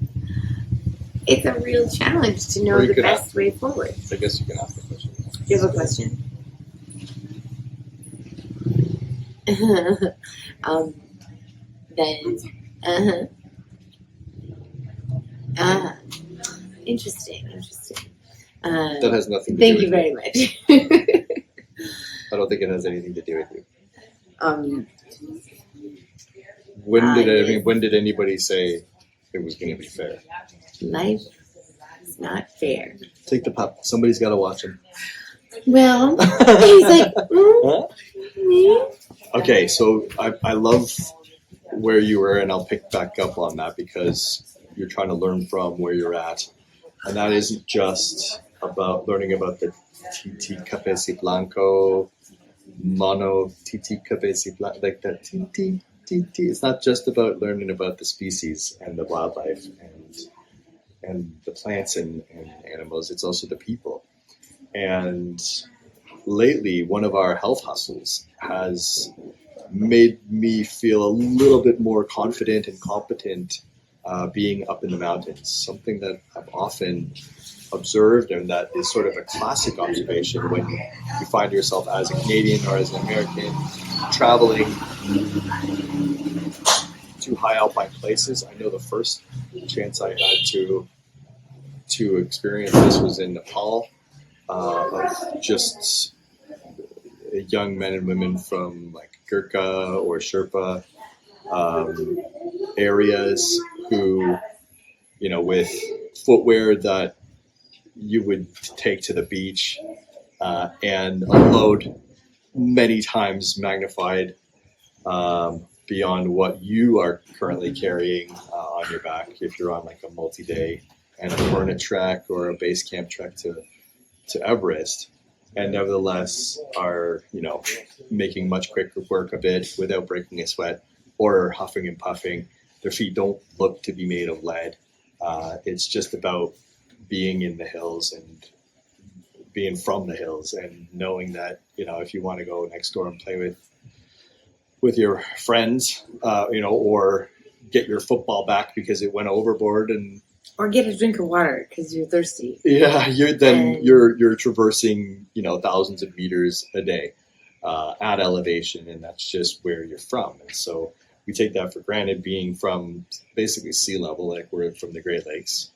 It's a real challenge to know the best way forward. I guess you can ask the question. Do you have a question? Interesting. That has nothing to Thank do you with very much. I don't think it has anything to do with you. When did anybody say it was going to be fair? Life is not fair. Take the pup. Somebody's got to watch him. Well, he's like, Okay, so I love where you were, and I'll pick back up on that because you're trying to learn from where you're at. And that isn't just about learning about the Titi Capesi Blanco, Mono Titi Capesi Blanco, like that Titi. It's not just about learning about the species and the wildlife and the plants and animals. It's also the people. And lately, one of our health hustles has made me feel a little bit more confident and competent being up in the mountains, something that I've often observed, and that is sort of a classic observation when you find yourself as a Canadian or as an American traveling to high alpine places. I know the first chance I had to experience this was in Nepal, of just young men and women from like Gurkha or Sherpa areas who, with footwear that you would take to the beach and unload many times magnified beyond what you are currently carrying on your back if you're on like a multi-day and a Annapurna trek or a base camp trek to Everest, and nevertheless are making much quicker work of it without breaking a sweat or huffing and puffing. Their feet don't look to be made of lead. It's just about being in the hills and being from the hills and knowing that if you want to go next door and play with your friends, or get your football back because it went overboard, or get a drink of water because you're thirsty. Yeah, you're traversing thousands of meters a day at elevation, and that's just where you're from. And so we take that for granted, being from basically sea level, like we're from the Great Lakes.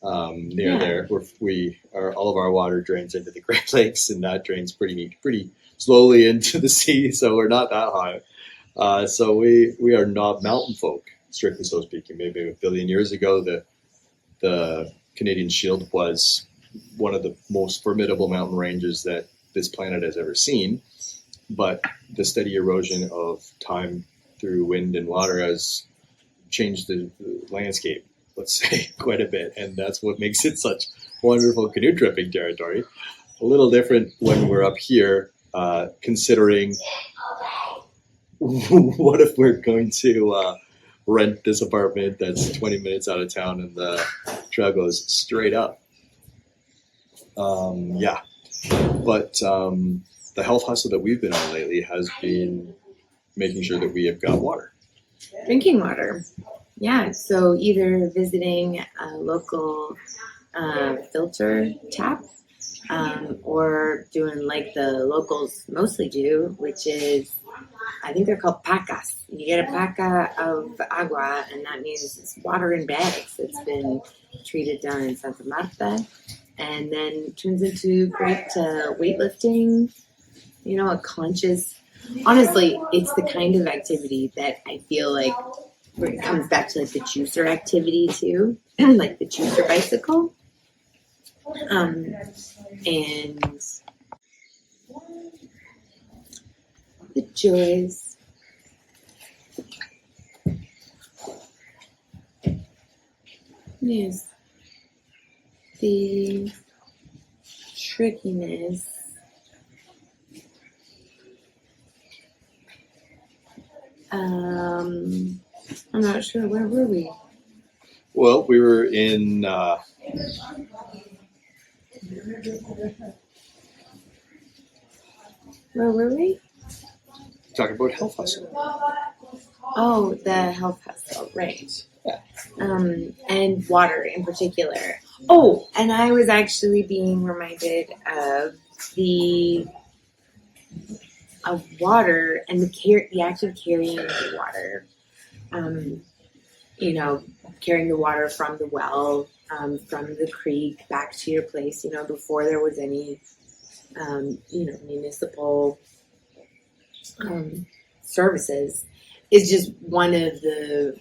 near there. All of our water drains into the Great Lakes, and that drains pretty slowly into the sea. So we're not that high. So we are not mountain folk, strictly so speaking. Maybe a billion years ago, the Canadian Shield was one of the most formidable mountain ranges that this planet has ever seen. But the steady erosion of time through wind and water has changed the landscape, let's say, quite a bit. And that's what makes it such wonderful canoe tripping territory. A little different when we're up here, considering what if we're going to rent this apartment that's 20 minutes out of town and the trail goes straight up. But the health hustle that we've been on lately has been making sure that we have got water. Drinking water. Yeah, so either visiting a local filter tap or doing like the locals mostly do, which is, I think they're called pacas. You get a paca of agua, and that means it's water in bags. It's been treated down in Santa Marta, and then turns into great weightlifting, a conscious. Honestly, it's the kind of activity that I feel like it comes back to like the juicer activity too, like the juicer bicycle. And the joys. Yes. The trickiness. I'm not sure. Where were we? Well, we were in Where were we? talking about health hustle. Oh, the health hustle, right. Yeah. And water in particular. Oh, and I was actually being reminded of water and the act of carrying the water. Carrying the water from the well, from the creek back to your place, before there was any, municipal services, is just one of the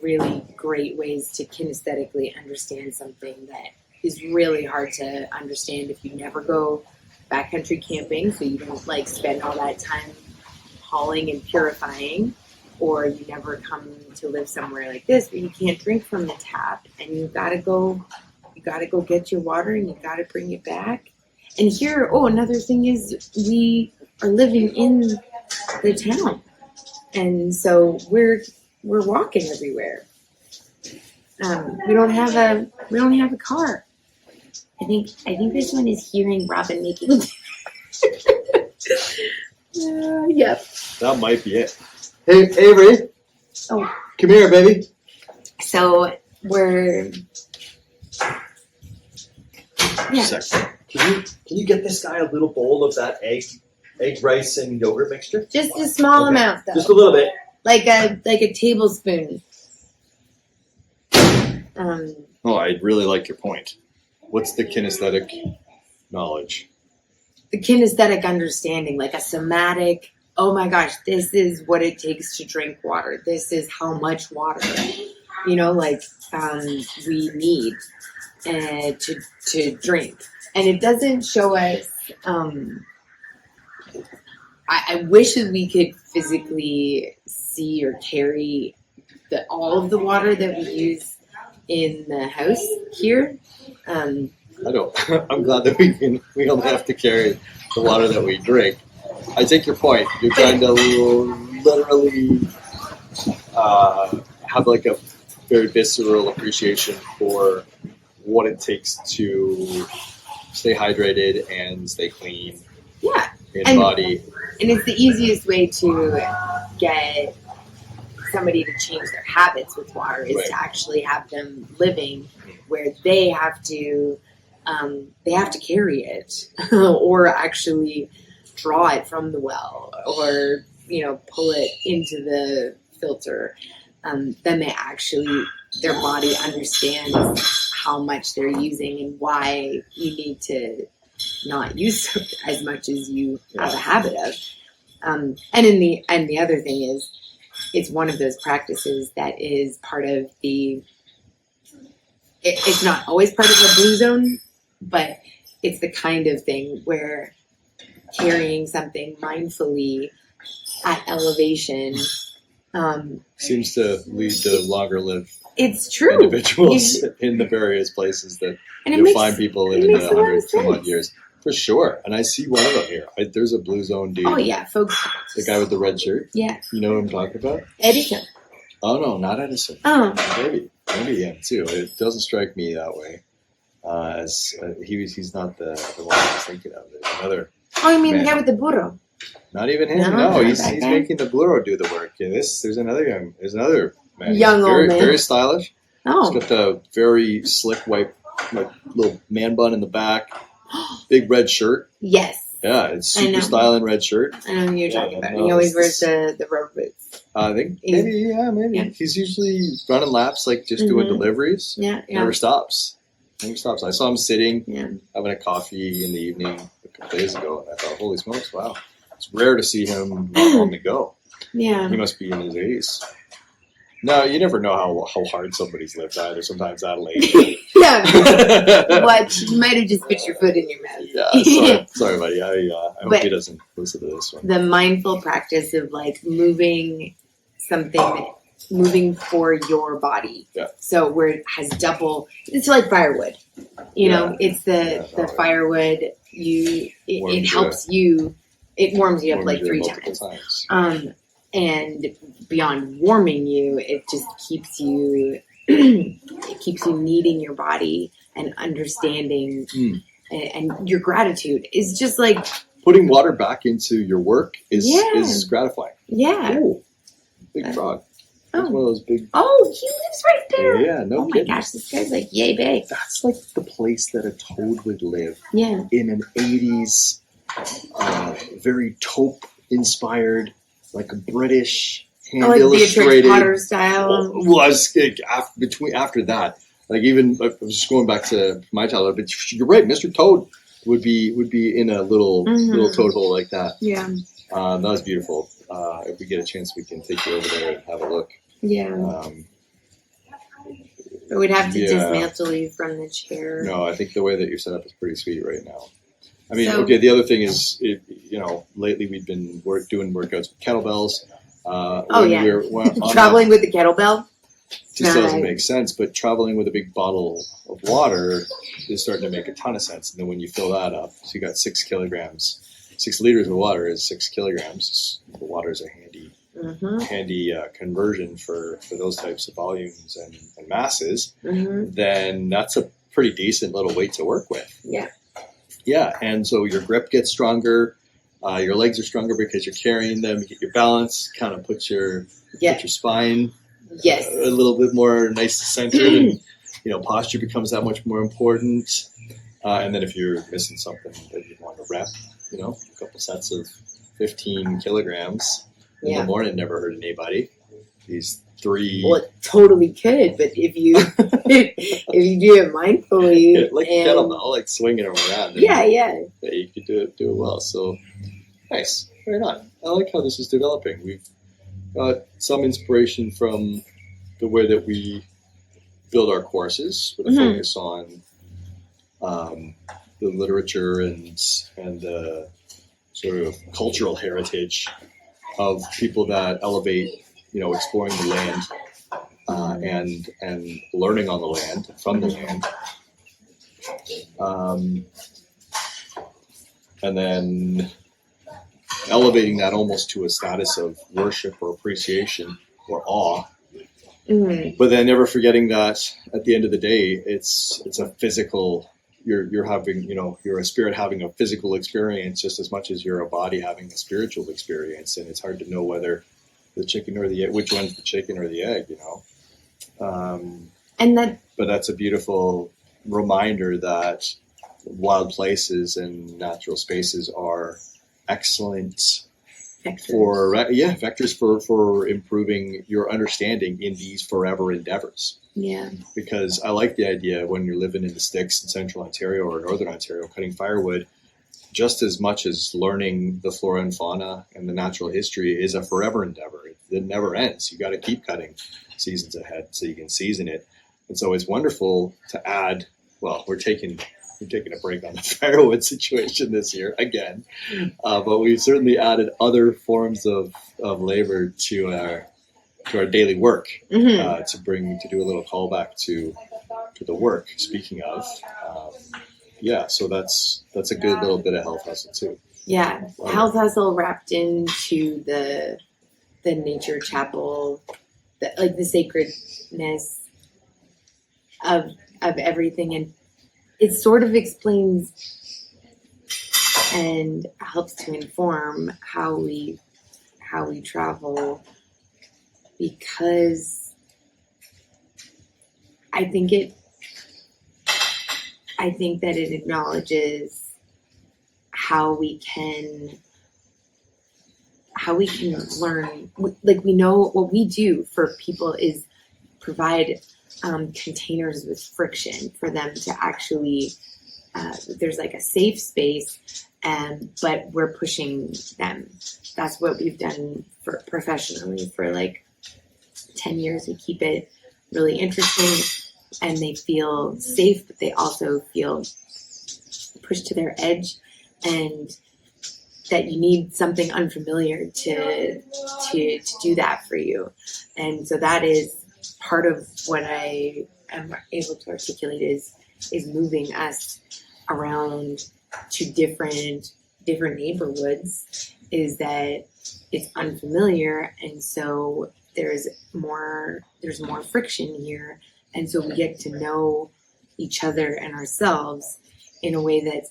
really great ways to kinesthetically understand something that is really hard to understand if you never go backcountry camping, so you don't spend all that time hauling and purifying, or you never come to live somewhere like this where you can't drink from the tap and you gotta go get your water and you gotta bring it back. And here, another thing is we are living in the town, and so we're walking everywhere. We don't have a car. I think this one is hearing Robin making. Yep. That might be it. Hey, Avery. Oh, come here, baby. So we're. Yeah. Second. Can you get this guy a little bowl of that egg, rice, and yogurt mixture? Just a small amount, though. Just a little bit. Like a tablespoon. I really like your point. What's the kinesthetic knowledge? The kinesthetic understanding, like a somatic. Oh my gosh, this is what it takes to drink water. This is how much water, we need to drink. And it doesn't show us. I wish that we could physically see or carry all of the water that we use in the house here. I don't. I'm glad that we don't have to carry the water that we drink. I take your point. You're trying to literally have like a very visceral appreciation for what it takes to stay hydrated and stay clean. Yeah. In body. And it's the easiest way to get somebody to change their habits with water is to actually have them living where they have to carry it or actually draw it from the well or pull it into the filter. Then their body understands how much they're using and why you need to not use as much as you have a habit of. And the other thing is, it's one of those practices that is part of it's not always part of a blue zone, but it's the kind of thing where carrying something mindfully at elevation seems to lead to longer lived it's true individuals in the various places that find people living in 100 some odd years. For sure. And I see one of them here. There's a blue zone dude. Oh, yeah, folks. The guy with the red shirt. Yeah. You know who I'm talking about? Edison. Oh, no, not Edison. Oh. Maybe him, too. It doesn't strike me that way. He's not the one I was thinking of. There's another. Oh, you mean the guy with the burro? Not even him. No, he's making the burro do the work. Yeah, there's another man. Young old man. Very stylish. Oh. He's got the very slick white, like, little man bun in the back. Big red shirt. Yes. Yeah, it's super styling red shirt. I know who you're talking about. He always wears the rubber boots. I think maybe. Yeah. He's usually running laps, like just doing deliveries. Yeah. Never stops. I saw him sitting, having a coffee in the evening a couple days ago, and I thought, holy smokes, wow. It's rare to see him not on the go. Yeah. He must be in his 80s. No, you never know how hard somebody's lived either. Sometimes that'll age. Yeah. What? You might have just put your foot in your mouth. Yeah, sorry, buddy. I hope he doesn't listen to this one. The mindful practice of like moving for your body. Yeah. So where it has it's like firewood. You know, it's the firewood. It helps you. It warms you up like 3 times. And beyond warming you, it just keeps you kneading your body and understanding and your gratitude is just like putting water back into your work is gratifying. Yeah. Oh, big frog. That's one of those big. Oh, he lives right there. Yeah, no kidding. My gosh, this guy's like yay big. That's like the place that a toad would live. Yeah. In an 80s, very taupe inspired, like a British hand illustrated Potter style. Was after that, like even I was just going back to my childhood, but you're right, Mr. Toad would be in a little toad hole like that. Yeah, that was beautiful. If we get a chance, we can take you over there and have a look. Yeah, but we'd have to dismantle you from the chair. No, I think the way that you're set up is pretty sweet right now. I mean, the other thing is, lately we've been doing workouts with kettlebells. Traveling with the kettlebell? Just doesn't make sense, but traveling with a big bottle of water is starting to make a ton of sense. And then when you fill that up, so you got 6 kilograms, 6 liters of water is 6 kilograms. The water is a handy conversion for those types of volumes and masses. Then that's a pretty decent little weight to work with. Yeah. Yeah, and so your grip gets stronger. Your legs are stronger because you're carrying them. You get your balance, kind of put your spine a little bit more nice centered. And, posture becomes that much more important. And then if you're missing something that you want to rep, a couple sets of 15 kilograms in the morning never hurt anybody. These 3. Well, it totally could, but if you do it mindfully, like a kettlebell, like swinging them around. Yeah, you could do it well. So nice, right on. I like how this is developing. We've got some inspiration from the way that we build our courses, with a focus on the literature and the sort of cultural heritage of people that elevate. Exploring the land and learning on the land, from the land. And then elevating that almost to a status of worship or appreciation or awe. But then never forgetting that at the end of the day, it's a physical, you're having, you're a spirit having a physical experience just as much as you're a body having a spiritual experience. And it's hard to know whether the chicken or the egg, which one's the chicken or the egg, But that's a beautiful reminder that wild places and natural spaces are excellent vectors for improving your understanding in these forever endeavors. Yeah. Because I like the idea when you're living in the sticks in central Ontario or northern Ontario cutting firewood, just as much as learning the flora and fauna and the natural history is a forever endeavor. It never ends. You got to keep cutting seasons ahead so you can season it. And so it's wonderful to add, well, we're taking a break on the firewood situation this year again, but we've certainly added other forms of labor to our daily work, to do a little callback to the work. Speaking of, so that's a good little bit of health hustle too. Yeah, health hustle wrapped into the nature chapel, the sacredness of everything, and it sort of explains and helps to inform how we travel, because I think that it acknowledges how we can learn. Like, we know what we do for people is provide containers with friction for them to actually, there's like a safe space, but we're pushing them. That's what we've done professionally for like 10 years. We keep it really interesting, and they feel safe, but they also feel pushed to their edge, and that you need something unfamiliar to do that for you. And so that is part of what I am able to articulate is moving us around to different neighborhoods, is that it's unfamiliar, and so there's more friction here, and so we get to know each other and ourselves in a way that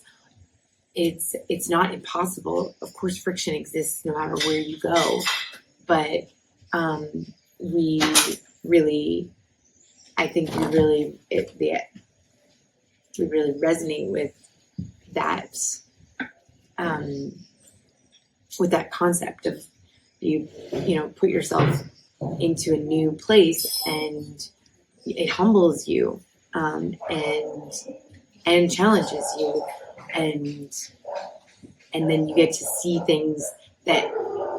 it's not impossible. Of course, friction exists no matter where you go, but we really resonate with that concept of you put yourself into a new place, and it humbles you, and challenges you, and then you get to see things that,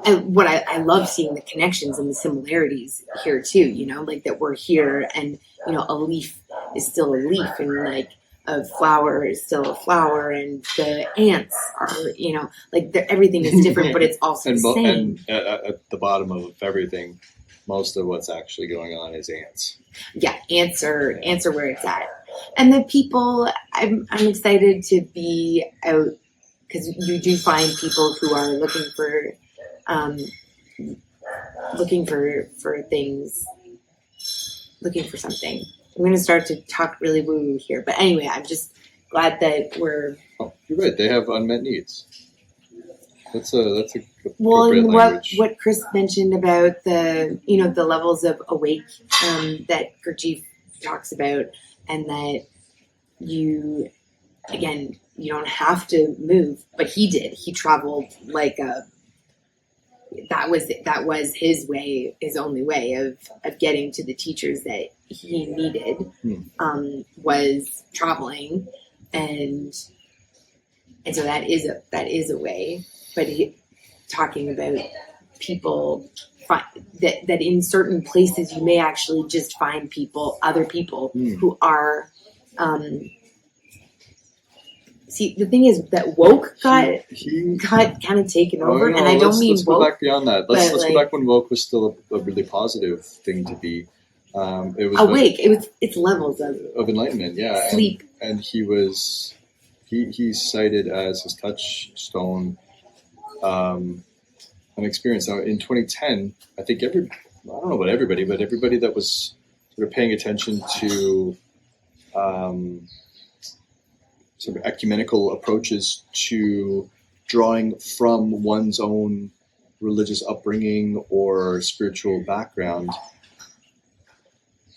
and what I love seeing the connections and the similarities here too, like that we're here, and a leaf is still a leaf, and like a flower is still a flower, and the ants are, everything is different, but it's also the same. And at the bottom of everything, most of what's actually going on is ants. Yeah, ants are where it's at. And the people, I'm excited to be out, because you do find people who are looking for things, looking for something. I'm going to start to talk really woo-woo here, but anyway, I'm just glad that we're. Oh, you're right. They have unmet needs. That's a well, and language. what Chris mentioned about the levels of awake that Gurdjieff talks about, and that you don't have to move, but he did. He traveled like that was his way, his only way of getting to the teachers that he needed, was traveling, and so that is a way. But talking about people that in certain places you may actually just find other people who are. See, the thing is that woke got kind of taken over, and I don't mean let's woke. Go back beyond that. Let's go back when woke was still a really positive thing to be. It was awake. It's levels of enlightenment, yeah. Sleep, and he's cited as his touchstone, an experience. Now, in 2010, I think I don't know about everybody, but everybody that was sort of paying attention to sort of ecumenical approaches to drawing from one's own religious upbringing or spiritual background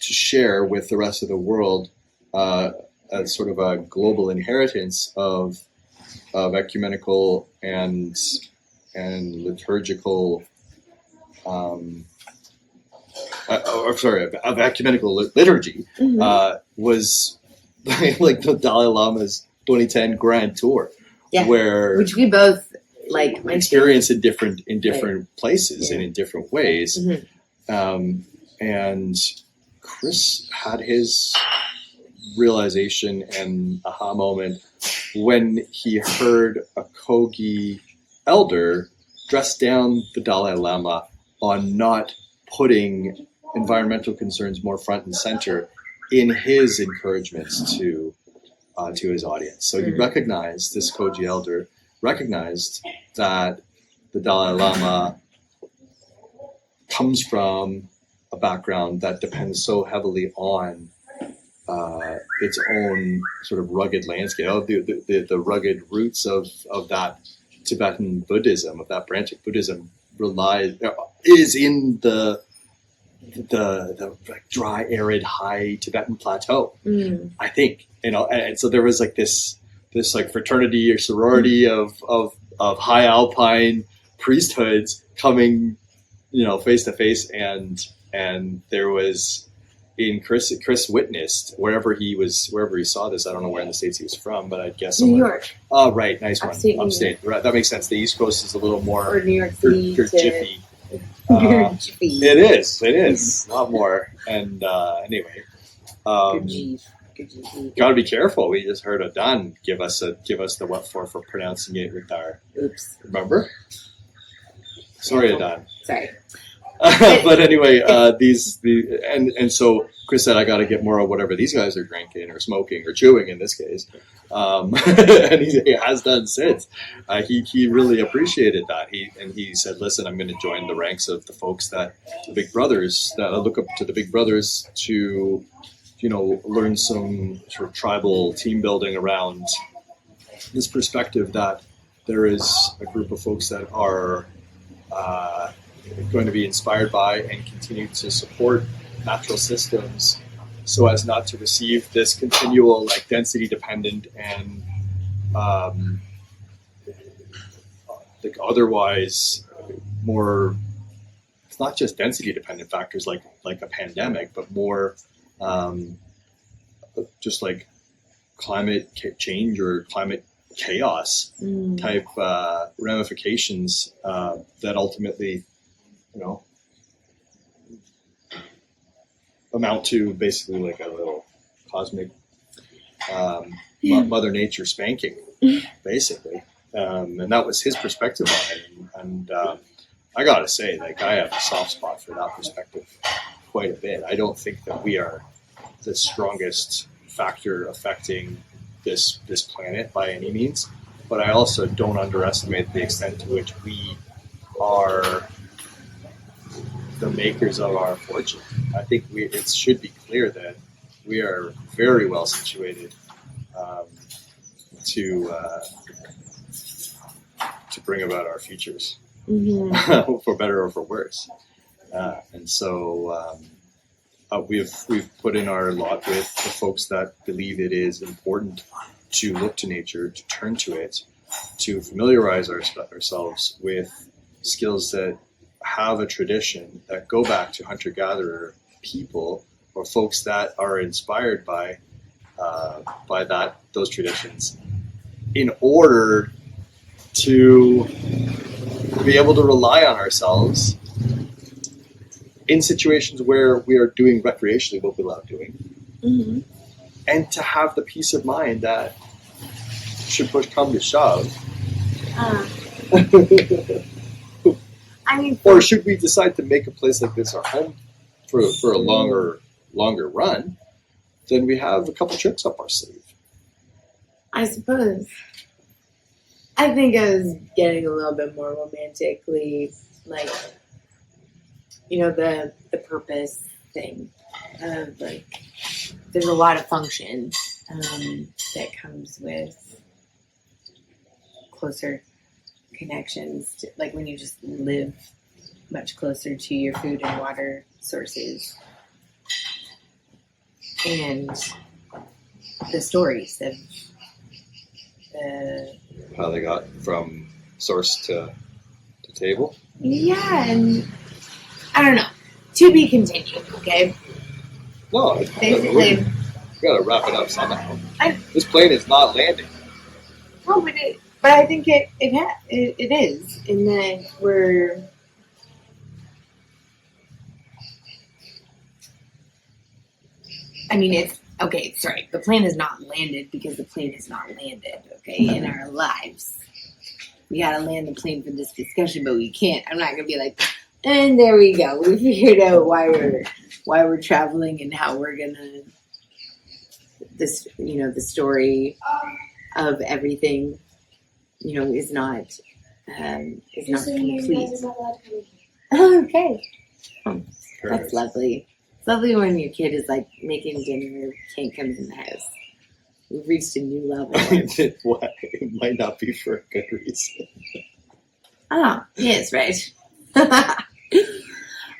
to share with the rest of the world, as sort of a global inheritance of ecumenical and and liturgical, of ecumenical liturgy, was like the Dalai Lama's 2010 Grand Tour, where which we both experience in different places and in different ways. And Chris had his realization and aha moment when he heard a Kogi elder dress down the Dalai Lama on not putting environmental concerns more front and center in his encouragements to his audience. So he recognized, this Kogi elder recognized that the Dalai Lama comes from a background that depends so heavily on its own sort of rugged landscape, the rugged roots of that Tibetan Buddhism, of that branch of Buddhism, is in the like dry, arid, high Tibetan plateau. I think, and so there was like this like fraternity or sorority of high Alpine priesthoods coming, face to face, and there was. Chris witnessed wherever he saw this. I don't know where in the States he was from, but I'd guess somewhere. New York. Oh, right, nice one. Upstate. Right, that makes sense. The East Coast is a little more or New York City. jiffy. Jiffy. It is a lot more. And anyway, Good G. Got to be careful. We just heard Adan give us the what for pronouncing it with our. Oops. Remember? Sorry, Adan. Sorry. But anyway, and so Chris said, I got to get more of whatever these guys are drinking or smoking or chewing in this case, and he has done since. He really appreciated that. He said, listen, I'm going to join the ranks of the folks the big brothers, that I look up to the big brothers to, learn some sort of tribal team building around this perspective that there is a group of folks that are going to be inspired by and continue to support natural systems so as not to receive this continual density dependent and otherwise more, it's not just density dependent factors like a pandemic, but more just like climate change or climate chaos type ramifications that ultimately amount to basically like a little cosmic Mother Nature spanking, basically. And that was his perspective on it. And I gotta say, I have a soft spot for that perspective quite a bit. I don't think that we are the strongest factor affecting this planet by any means, but I also don't underestimate the extent to which we are the makers of our fortune. I think it should be clear that we are very well situated to bring about our futures, for better or for worse. And so we've put in our lot with the folks that believe it is important to look to nature, to turn to it, to familiarize ourselves with skills that have a tradition that go back to hunter-gatherer people or folks that are inspired by those traditions, in order to be able to rely on ourselves in situations where we are doing recreationally what we love doing, and to have the peace of mind that should push come to shove. Or should we decide to make a place like this our home for a longer run, then we have a couple tricks up our sleeve. I suppose. I think I was getting a little bit more romantically, the purpose thing of there's a lot of function that comes with closer connections to, when you just live much closer to your food and water sources, and the stories of how they got from source to table. Yeah, and I don't know. To be continued, okay? No, Basically, we gotta wrap it up somehow. I- This plane is not landing. no, but I think it is, in that we're. I mean, it's okay. Sorry, the plane has not landed because the plane has not landed. Okay, in our lives, we gotta land the plane for this discussion, but we can't. I'm not gonna be like, and there we go. We figured out why we're traveling and how we're gonna the story of everything, is not complete. Okay, that's lovely. It's lovely when your kid is like making dinner, can't come in the house. We've reached a new level. It might not be for a good reason. Oh, yes, right.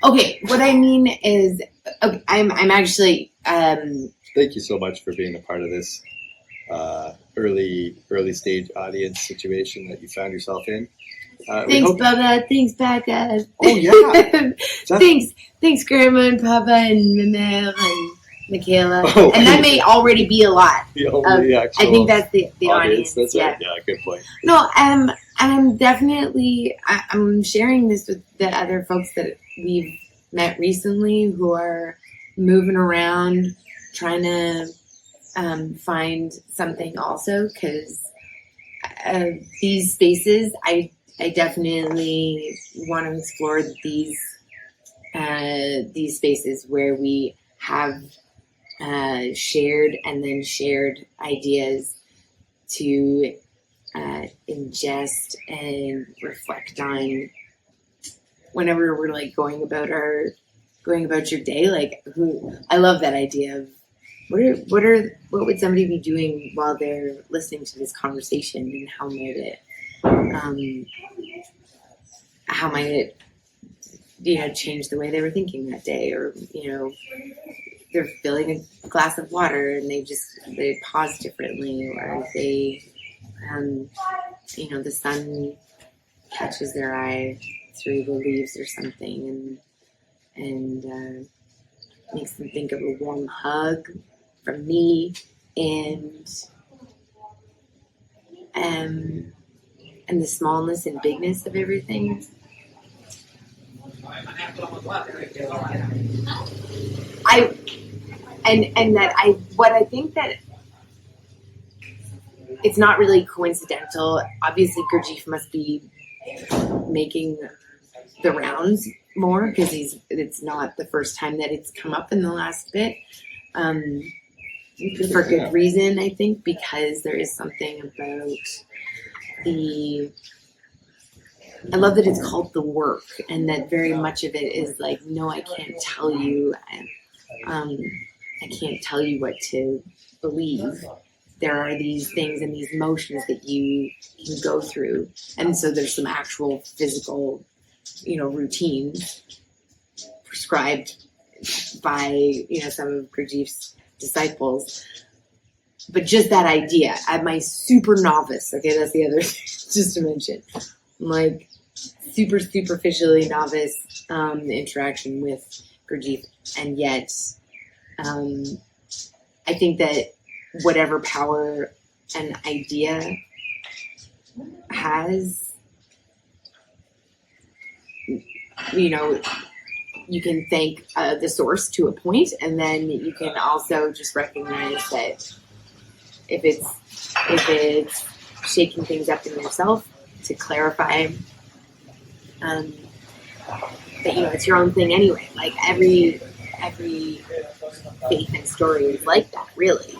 Okay, what I mean is, I'm actually. Thank you so much for being a part of this early stage audience situation that you found yourself in. Thanks, Bubba. Thanks, Becca. Oh yeah. Thanks, Grandma and Papa and Mama and Michaela. Oh, and that may already be a lot. I think that's the audience. That's right. Yeah, good point. No, I'm definitely I'm sharing this with the other folks that we've met recently who are moving around, trying to find something also, because these spaces, I definitely want to explore these spaces where we have shared ideas to ingest and reflect on whenever we're like going about your day. Like, I love that idea of what would somebody be doing while they're listening to this conversation, and how might it change the way they were thinking that day, or they're filling a glass of water and they pause differently, or they the sun catches their eye through the leaves or something, and makes them think of a warm hug from me, and the smallness and bigness of everything. I think that it's not really coincidental. Obviously, Gurdjieff must be making the rounds more, because it's not the first time that it's come up in the last bit. For good reason, I think, because there is something about I love that it's called the work, and that very much of it is like, no, I can't tell you, I can't tell you what to believe. There are these things and these motions that you can go through, and so there's some actual physical, routines prescribed by some of Gurdjieff's disciples. But just that idea, at my super novice, okay, that's the other thing, just to mention, like super superficially novice interaction with Gurdjieff, and yet I think that whatever power an idea has, you can thank the source to a point, and then you can also just recognize that if it's shaking things up in yourself to clarify, that it's your own thing anyway. Like every faith and story is like that, really.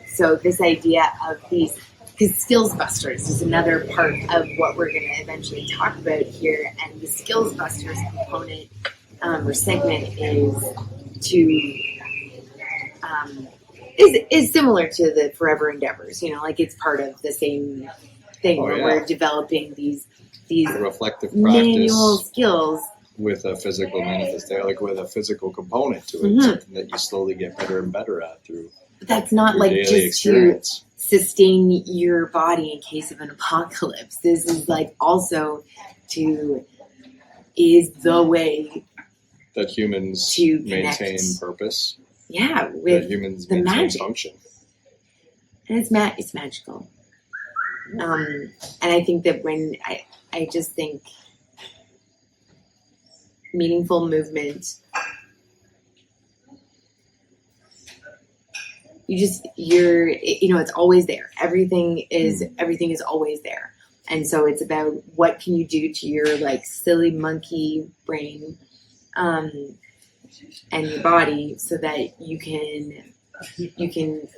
So this idea of these, because skills busters is another part of what we're going to eventually talk about here, and the skills busters component or segment is similar to the forever endeavors. Like it's part of the same thing where we're developing these reflective manual skills with a physical manifestation, like with a physical component to it, something that you slowly get better and better at through. But that's not like daily just experience. sustain your body in case of an apocalypse. This is like also is the way that humans to maintain connect. Purpose. Yeah, That with humans the maintain magic. function. And it's magical. And I think that I just think meaningful movement, it's always there. Everything is always there. And so it's about what can you do to your like silly monkey brain, and your body so that you can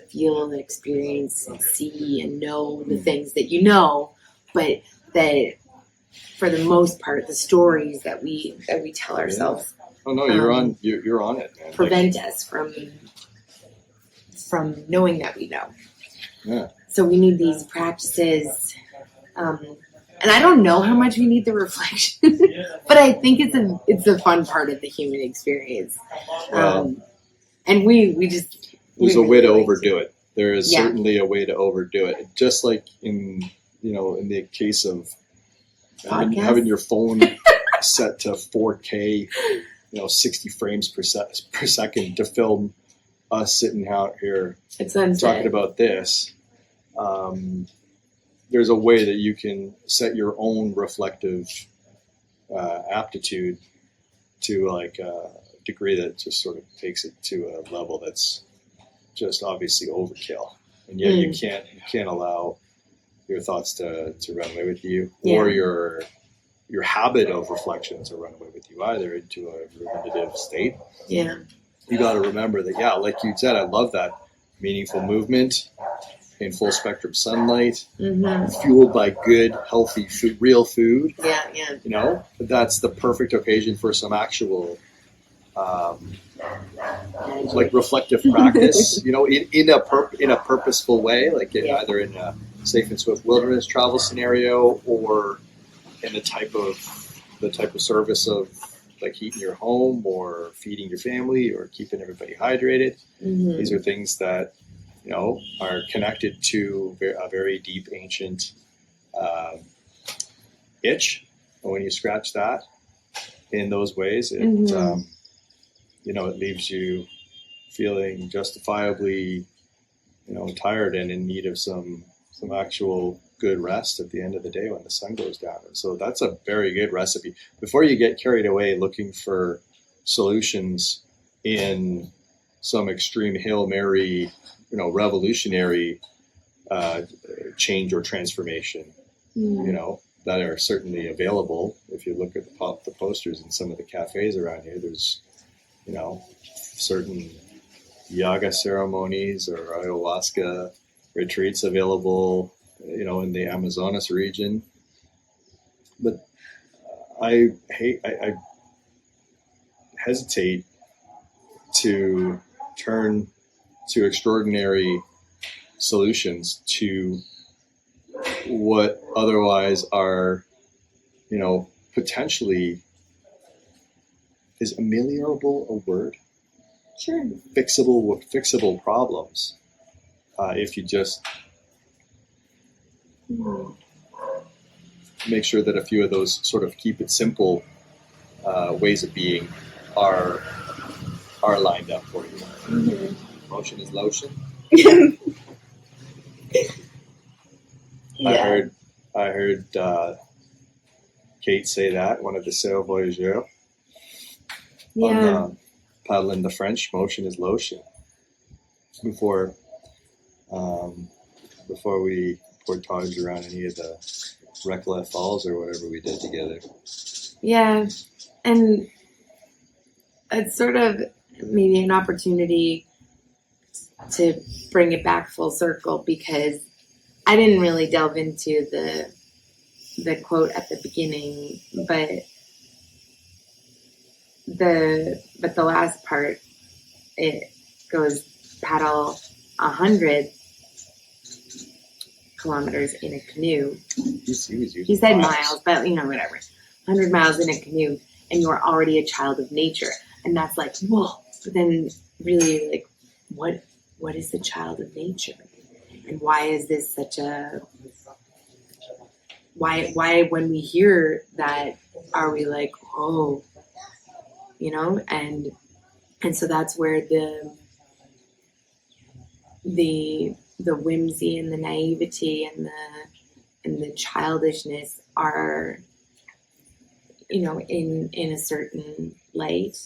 feel and experience and see and know the things that you know, but that for the most part, the stories that we tell ourselves. Oh no, you're on it, man. Prevent us from knowing that we know. Yeah. So we need these practices, and I don't know how much we need the reflection, but I think it's a fun part of the human experience. And we just there's a way to overdo it. There is Yeah. certainly a way to overdo it. Just like in the case of having your phone set to 4K, 60 frames per second to film us sitting out here it's unsaid. talking about this. There's a way that you can set your own reflective aptitude to like a degree that just sort of takes it to a level that's just obviously overkill, and yet you can't allow your thoughts to run away with you, or your habit of reflection to run away with you either into a ruminative state. Yeah. You got to remember that, like you said, I love that meaningful movement in full spectrum sunlight, fueled by good, healthy food, real food. Yeah. That's the perfect occasion for some actual, like reflective practice. In a purposeful way, like either in a safe and swift wilderness travel scenario, or in the type of service of like heating your home or feeding your family or keeping everybody hydrated. These are things that are connected to a very deep ancient itch. And when you scratch that in those ways, it it leaves you feeling justifiably tired and in need of some actual good rest at the end of the day when the sun goes down. And so that's a very good recipe. Before you get carried away looking for solutions in some extreme Hail Mary, revolutionary change or transformation, that are certainly available. If you look at the posters in some of the cafes around here, there's, certain yaga ceremonies or ayahuasca retreats available, in the Amazonas region. But I hesitate to turn to extraordinary solutions to what otherwise are, potentially, is ameliorable a word? Sure. Fixable problems. If you just make sure that a few of those sort of keep it simple ways of being are lined up for you. Motion is lotion. Yeah. I heard Kate say that, one of the Sail Voyageurs, on paddling the French, motion is lotion, before we portaged around any of the Recollet Falls or whatever we did together. Yeah, and it's sort of maybe an opportunity to bring it back full circle, because I didn't really delve into the quote at the beginning, but the last part, it goes paddle 100 kilometers in a canoe. He said miles, but whatever. 100 miles in a canoe, and you are already a child of nature. And that's like, whoa. But then really, like, what is the child of nature? why is this such a why when we hear that are we like, oh, you know, and so that's where the whimsy and the naivety and the childishness are, you know, in a certain light.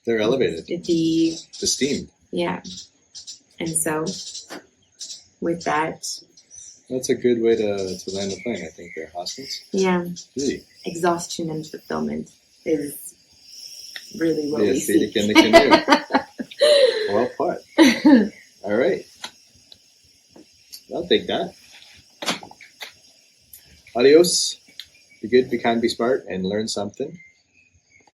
They're elevated. The Esteemed. yeah. And so with that, that's a good way to land the plane, I think, there, Hoskins. Yeah. Really. Exhaustion and fulfillment is really what the we see. ascetic in the canoe. Well put. All right. I'll take that. Adios. Be good, be kind, be smart, and learn something.